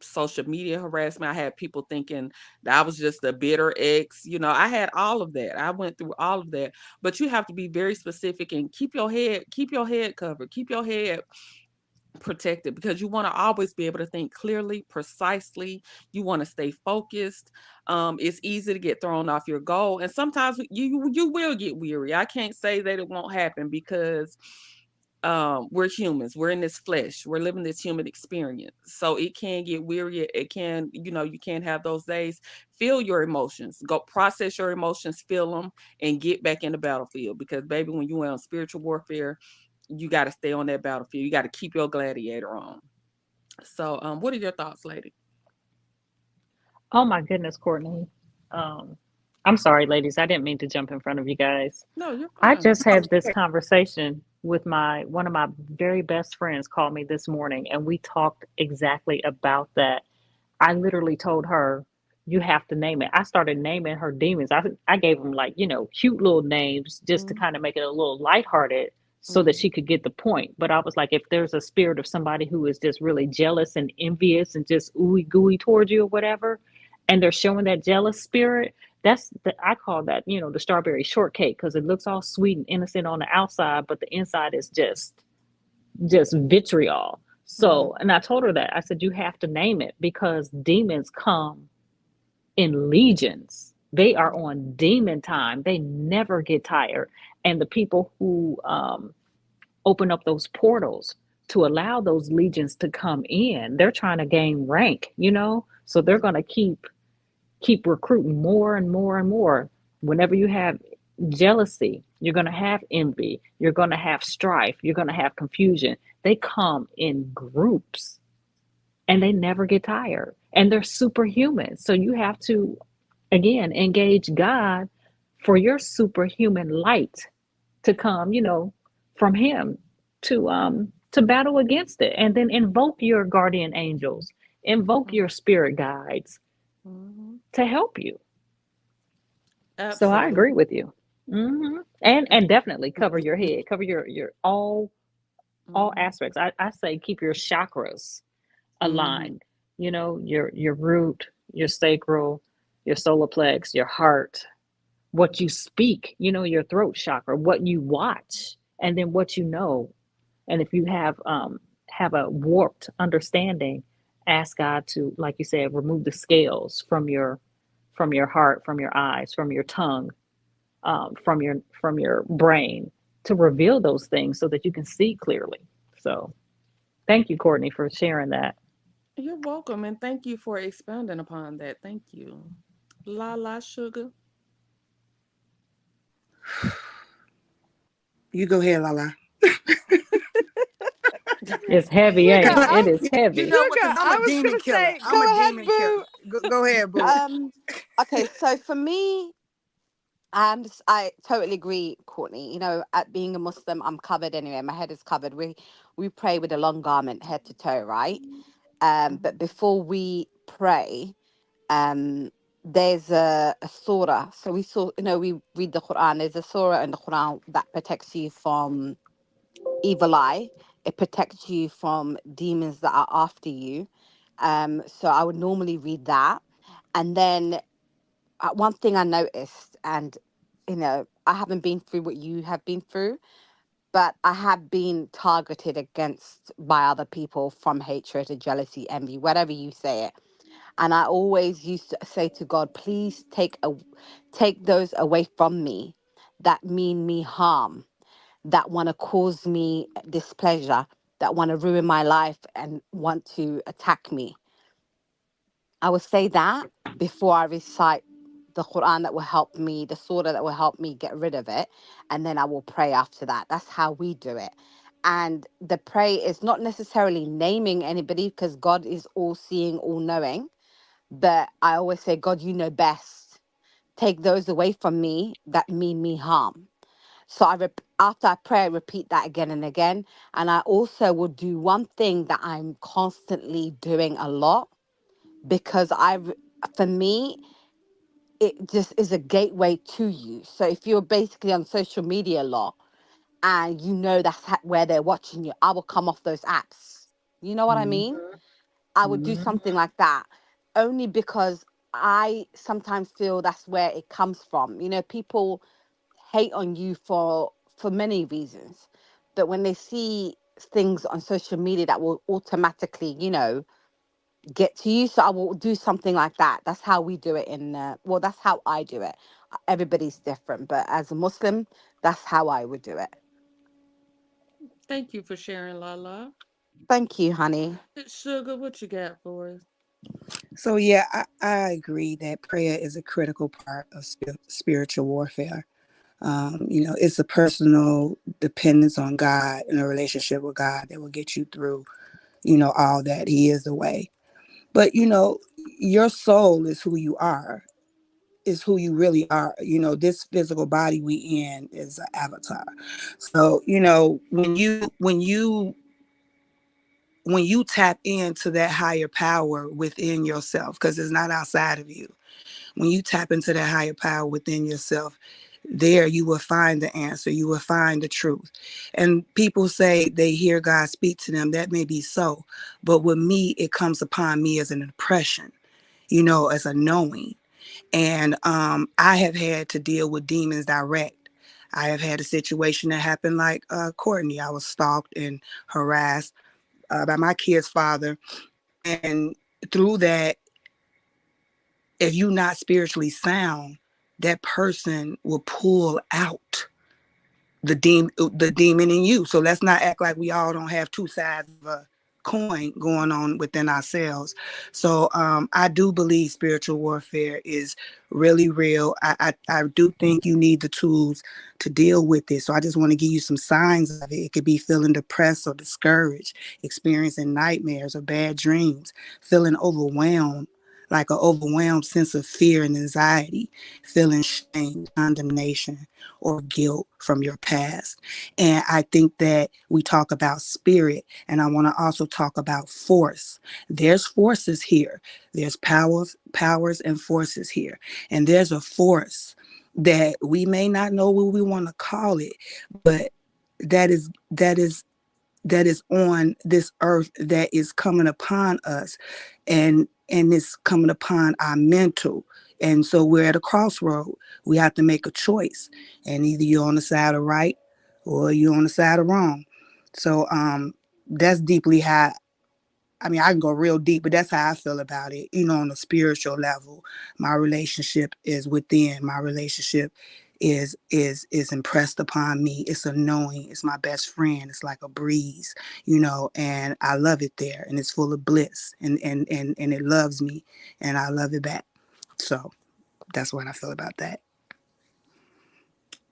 Social media harassment. I had people thinking that I was just a bitter ex. I had all of that. I went through all of that. But you have to be very specific and keep your head covered, keep your head protected, because you want to always be able to think clearly, precisely. You want to stay focused. It's easy to get thrown off your goal, and sometimes you will get weary. I can't say that it won't happen, because we're humans, we're in this flesh, we're living this human experience, so it can get weary. It can, you can't have those days. Feel your emotions, go process your emotions, feel them, and get back in the battlefield, because baby, when you're on spiritual warfare, you got to stay on that battlefield. You got to keep your gladiator on. So what are your thoughts, lady? Oh my goodness, Courtney. Um, I'm sorry, ladies. I didn't mean to jump in front of you guys. No, you're I fine. just had this conversation with one of my very best friends called me this morning, and we talked exactly about that. I literally told her, you have to name it. I started naming her demons. I gave them, like, cute little names, just to kind of make it a little lighthearted so that she could get the point. But I was like, if there's a spirit of somebody who is just really jealous and envious and just ooey gooey towards you or whatever, and they're showing that jealous spirit, I call that, the strawberry shortcake, because it looks all sweet and innocent on the outside, but the inside is just vitriol. So, and I told her that. I said, you have to name it because demons come in legions. They are on demon time. They never get tired. And the people who open up those portals to allow those legions to come in, they're trying to gain rank, you know? So they're going to keep recruiting more and more and more. Whenever you have jealousy, you're going to have envy, you're going to have strife, you're going to have confusion. They come in groups and they never get tired and they're superhuman. So you have to, again, engage God for your superhuman light to come, you know, from him to battle against it, and then invoke your guardian angels, invoke your spirit guides to help you. So I agree Absolutely. with you. And definitely cover your head, cover your all aspects. I say keep your chakras aligned. You know, your root, your sacral, your solar plex, your heart, what you speak, you know, your throat chakra, what you watch, and then what you know. And if you have a warped understanding, ask God to, like you said, remove the scales from your heart, from your eyes, from your tongue, from your brain, to reveal those things so that you can see clearly. So thank you, Courtney, for sharing that. You're welcome, and thank you for expounding upon that. Thank you. La la sugar. You go ahead, Lala. It's heavy, Sugar, ain't it? It Because is you heavy. know what? Because I'm a I was demon gonna killer. say, I'm a go ahead, demon killer. boo. Go ahead, boo. Okay, so for me, I totally agree, Courtney. You know, at being a Muslim, I'm covered anyway. My head is covered. We pray with a long garment, head to toe, right? But before we pray, um, there's a surah. So we saw, you know, we read the Quran. There's a surah in the Quran that protects you from evil eye. It protects you from demons that are after you. So I would normally read that, and then one thing I noticed, and you know, I haven't been through what you have been through, but I have been targeted against by other people from hatred to jealousy, envy, whatever you say it. And I always used to say to God, please take those away from me that mean me harm, that want to cause me displeasure, that want to ruin my life and want to attack me. I will say that before I recite the Quran that will help me, the surah that will help me get rid of it. And then I will pray after that. That's how we do it. And the pray is not necessarily naming anybody because God is all seeing, all knowing. But I always say, God, you know best. Take those away from me that mean me harm. So after I pray, I repeat that again and again. And I also will do one thing that I'm constantly doing a lot because for me, it just is a gateway to you. So if you're basically on social media a lot and you know that's where they're watching you, I will come off those apps. You know what I Mhm, mean? I would do mhm. something like that only because I sometimes feel that's where it comes from. You know, people hate on you for many reasons, but when they see things on social media that will automatically, you know, get to you. So I will do something like that. That's how we do it well, that's how I do it. Everybody's different, but as a Muslim, that's how I would do it. Thank you for sharing, La La. Thank you, honey. Sugar, what you got for us? So yeah, I agree that prayer is a critical part of spiritual warfare. You know, it's a personal dependence on God and a relationship with God that will get you through, you know, all that. He is the way. But, you know, your soul is who you are, is who you really are. You know, this physical body we in is an avatar. So, you know, when you tap into that higher power within yourself, because it's not outside of you, when you tap into that higher power within yourself, there you will find the answer. You will find the truth. And people say they hear God speak to them. That may be so. But with me, it comes upon me as an impression, you know, as a knowing. And I have had to deal with demons direct. I have had a situation that happened like Courtney. I was stalked and harassed by my kid's father. And through that, if you're not spiritually sound, that person will pull out the demon in you. So let's not act like we all don't have two sides of a coin going on within ourselves. So I do believe spiritual warfare is really real. I do think you need the tools to deal with it. So I just want to give you some signs of it. It could be feeling depressed or discouraged, experiencing nightmares or bad dreams, feeling overwhelmed, like an overwhelmed sense of fear and anxiety, feeling shame, condemnation, or guilt from your past. And I think that we talk about spirit, and I want to also talk about force. There's forces here. There's powers and forces here. And there's a force that we may not know what we want to call it, but that is on this earth, that is coming upon us, and it's coming upon our mental. And so we're at a crossroad. We have to make a choice, and either you're on the side of right or you're on the side of wrong. So that's deeply how, I mean, I can go real deep, but that's how I feel about it. On a spiritual level, my relationship is within. My relationship is impressed upon me. It's a knowing. It's my best friend. It's like a breeze, and I love it there, and it's full of bliss, and it loves me, and I love it back. So that's what I feel about that.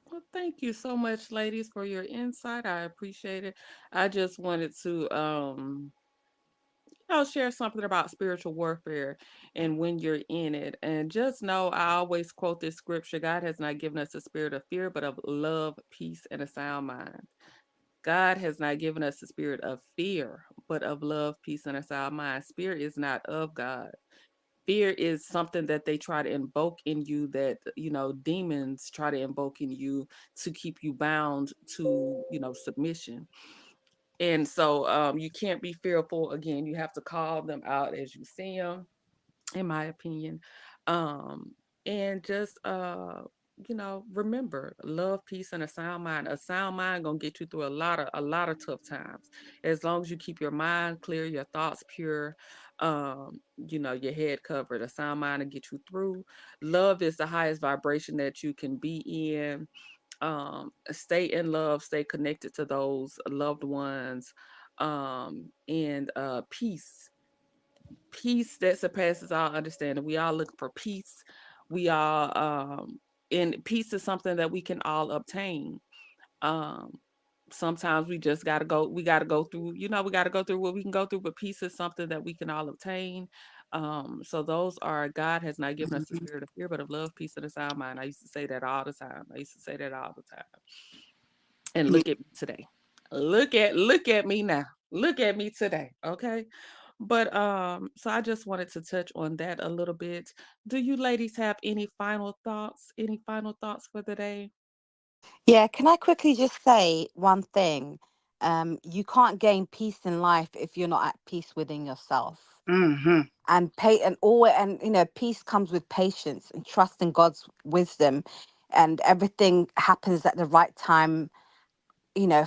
Well, thank you so much, ladies, for your insight. I appreciate it. I just wanted to share something about spiritual warfare and when you're in it. And just know, I always quote this scripture: God has not given us a spirit of fear, but of love, peace, and a sound mind. God has not given us a spirit of fear, but of love, peace, and a sound mind. Fear is not of God. Fear is something that they try to invoke in you, that, demons try to invoke in you to keep you bound to, submission. And so you can't be fearful. Again, you have to call them out as you see them, in my opinion. Um, and just remember, love, peace, and a sound mind. A sound mind gonna get you through a lot of tough times. As long as you keep your mind clear, your thoughts pure, your head covered. A sound mind will get you through. Love is the highest vibration that you can be in. Stay in love, stay connected to those loved ones. And peace that surpasses our understanding. We all look for peace. We all and peace is something that we can all obtain. Um Sometimes we just gotta go through, we gotta go through what we can go through, but peace is something that we can all obtain. So those are, God has not given us the Mhm. spirit of fear, but of love, peace, and a sound mind. I used to say that all the time. I used to say that all the time. And Me- look at me today. Look at me now. Look at me today. Okay. But so I just wanted to touch on that a little bit. Do you ladies have any final thoughts? Any final thoughts for the day? Yeah, can I quickly just say one thing? You can't gain peace in life if you're not at peace within yourself. Mhm. And peace comes with patience and trust in God's wisdom, and everything happens at the right time,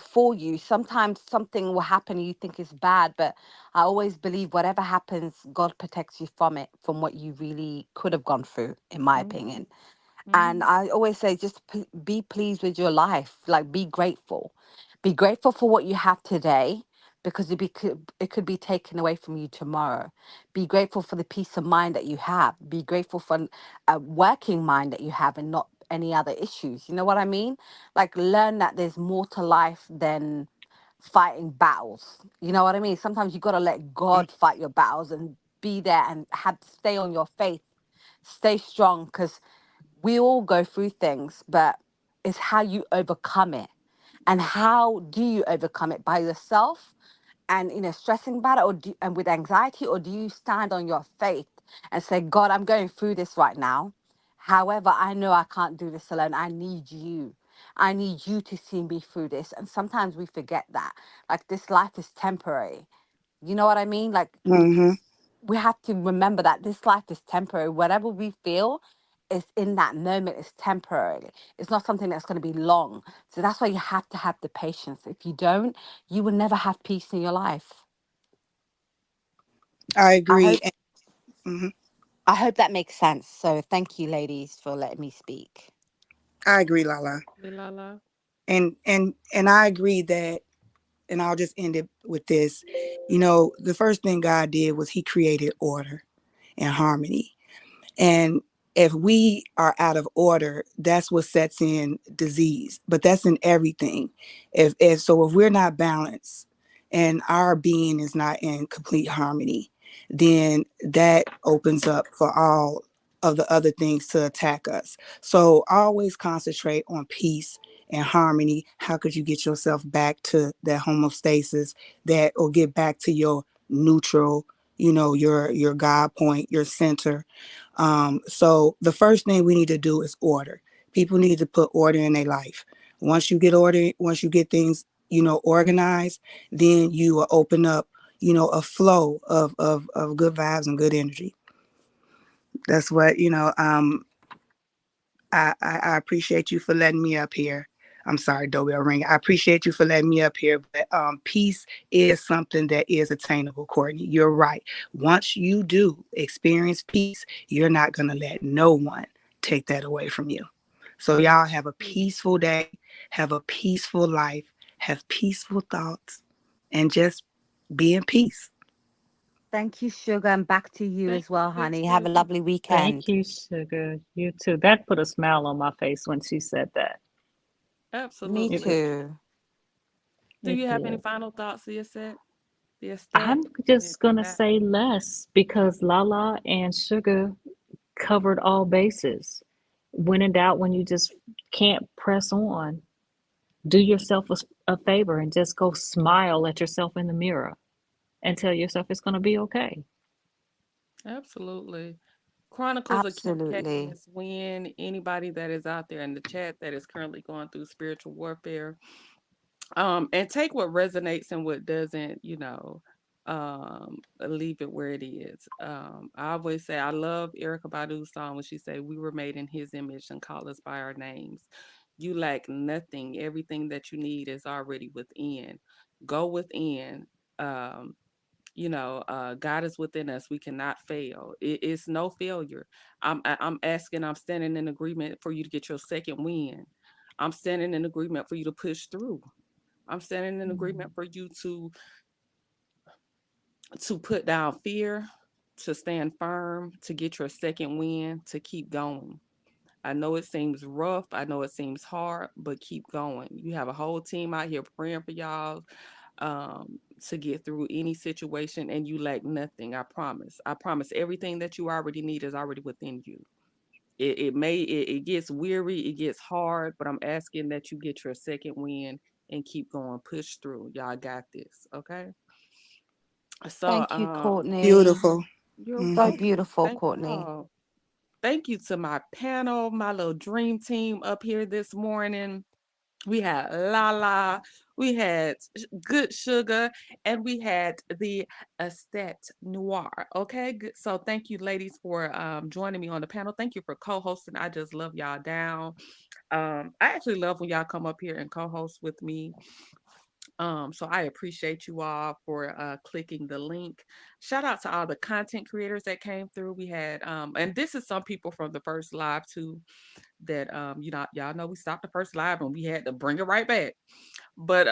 for you. Sometimes something will happen you think is bad, but I always believe whatever happens, God protects you from it, from what you really could have gone through, in my Mm-hmm. opinion. And Mm-hmm. I always say, just be pleased with your life. Like, be grateful. Be grateful for what you have today, because it could be taken away from you tomorrow. Be grateful for the peace of mind that you have. Be grateful for a working mind that you have, and not any other issues. You know what I mean? Like, learn that there's more to life than fighting battles. You know what I mean? Sometimes you got to let God fight your battles, and be there, and stay on your faith. Stay strong, because we all go through things, but it's how you overcome it. And how do you overcome it? By yourself, and stressing about it, and with anxiety, or do you stand on your faith and say, God, I'm going through this right now. However, I know I can't do this alone. I need you. I need you to see me through this. And sometimes we forget that. Like, this life is temporary. You know what I mean? Like, Mhm. we have to remember that this life is temporary. Whatever we feel is in that moment is temporary. It's not something that's going to be long. So that's why you have to have the patience. If you don't, you will never have peace in your life. I I agree. hope Mhm. I hope that makes sense. So thank you, ladies, for letting me speak. I agree, Lala. La. And I agree that, and I'll just end it with this. You know, the first thing God did was He created order and harmony. And if we are out of order, that's what sets in disease. But that's in everything. If we're not balanced and our being is not in complete harmony, then that opens up for all of the other things to attack us. So always concentrate on peace and harmony. How could you get yourself back to that homeostasis, that, or get back to your neutral, your God point, your center. So the first thing we need to do is order. People need to put order in their life. Once you get things, organized, then you will open up, a flow of good vibes and good energy. That's what, I appreciate you for letting me up here. I'm sorry, doorbell ring. I appreciate you for letting me up here. But peace is something that is attainable, Courtney. You're right. Once you do experience peace, you're not going to let no one take that away from you. So, y'all have a peaceful day, have a peaceful life, have peaceful thoughts, and just be in peace. Thank you, Sugar, and back to you Thank as you, well, you honey. Have a too. lovely Thank weekend. you, sugar. You too. That put a smile on my face when she said that. Me It Absolutely. too. Do it you have any did. final thoughts, the estet? I'm And just gonna that? say less because Lala and Sugar covered all bases. When in doubt, when you just can't press on, do yourself a favor and just go smile at yourself in the mirror and tell yourself it's gonna be okay. Absolutely. Chronicles of Can't Absolutely. Miss Win. Anybody that is out there in the chat that is currently going through spiritual warfare, and take what resonates and what doesn't, leave it where it is. I always say I love Erica Badu's song when she say we were made in His image and call us by our names. You lack nothing. Everything that you need is already within. Go within. Um, God is within us. We cannot fail. It's no failure. I'm asking, I'm standing in agreement for you to get your second win. I'm standing in agreement for you to push through. I'm standing in agreement for you to put down fear, to stand firm, to get your second win, to keep going. I know it seems rough. I know it seems hard, but keep going. You have a whole team out here praying for y'all, to get through any situation, and you lack nothing. I promise. I promise everything that you already need is already within you. It gets weary, it gets hard, but I'm asking that you get your second win and keep going, push through. Y'all got this, okay? So, Thank you, Courtney. Beautiful. you're Hmm. So welcome. beautiful, Thank Courtney. y'all. Thank you to my panel, my little dream team up here this morning. We had Lala, we had Good Sugar, and we had the Estet Noir. Okay, good. So thank you, ladies, for joining me on the panel. Thank you for co-hosting. I just love y'all down. I actually love when y'all come up here and co-host with me. So I appreciate you all for clicking the link. Shout out to all the content creators that came through. We had and this is some people from the first live too that y'all know we stopped the first live and we had to bring it right back. But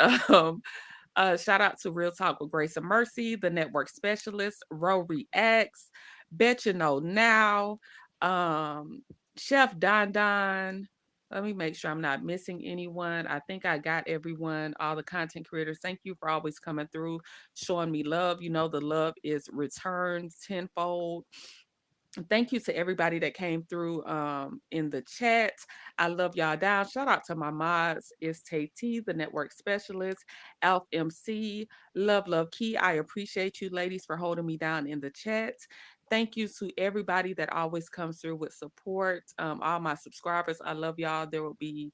shout out to Real Talk with Grace and Mercy, the network specialist, Ro Reacts, Bet You Know Now, um, Chef Don Don. Let me make sure I'm not missing anyone. I think I got everyone, all the content creators. Thank you for always coming through, showing me love. You know, the love is returned tenfold. Thank you to everybody that came through in the chat. I love y'all down. Shout out to my mods. It's Tay T, the network specialist, Alf MC, Love Key. I appreciate you ladies for holding me down in the chat. Thank you to everybody that always comes through with support. All my subscribers, I love y'all. There will be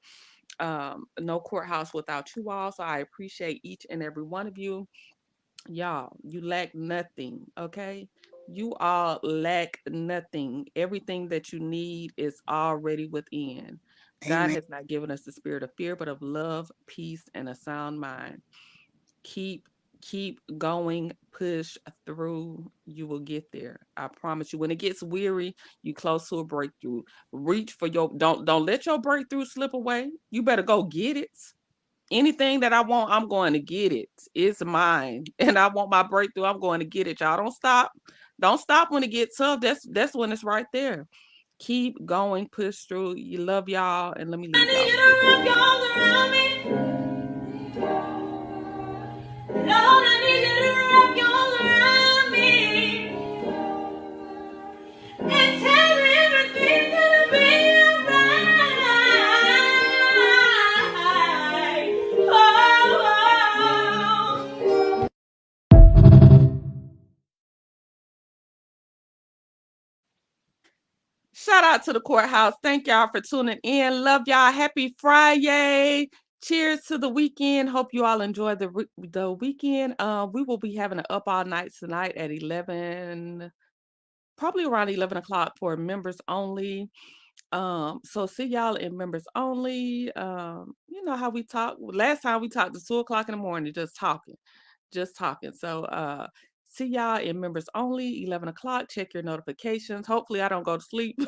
no courthouse without you all. So I appreciate each and every one of you. Y'all, you lack nothing, okay? You all lack nothing. Everything that you need is already within. God Amen. has not given us the spirit of fear, but of love, peace, and a sound mind. Keep Keep going, push through. You will get there. I promise you. When it gets weary, you close to a breakthrough. Reach for your don't let your breakthrough slip away. You better go get it. Anything that I want, I'm going to get it. It's mine. And I want my breakthrough. I'm going to get it. Y'all don't stop. Don't stop when it gets tough. That's when it's right there. Keep going, push through. You love y'all. And let me leave y'all. Lord, I need you to wrap your arms around me and tell me everything's gonna be alright. Shout out to the courthouse. Thank y'all for tuning in. Love y'all. Happy Friday. Cheers to the weekend. Hope you all enjoy the weekend. We will be having an up all night tonight at 11, probably around 11 o'clock for members only. So see y'all in members only. You know how we talk. Last time we talked to 2 o'clock in the morning, just talking. So see y'all in members only, 11 o'clock. Check your notifications. Hopefully I don't go to sleep.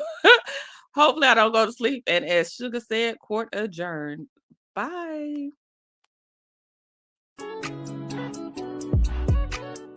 Hopefully I don't go to sleep. And as Sugar said, court adjourned. Bye.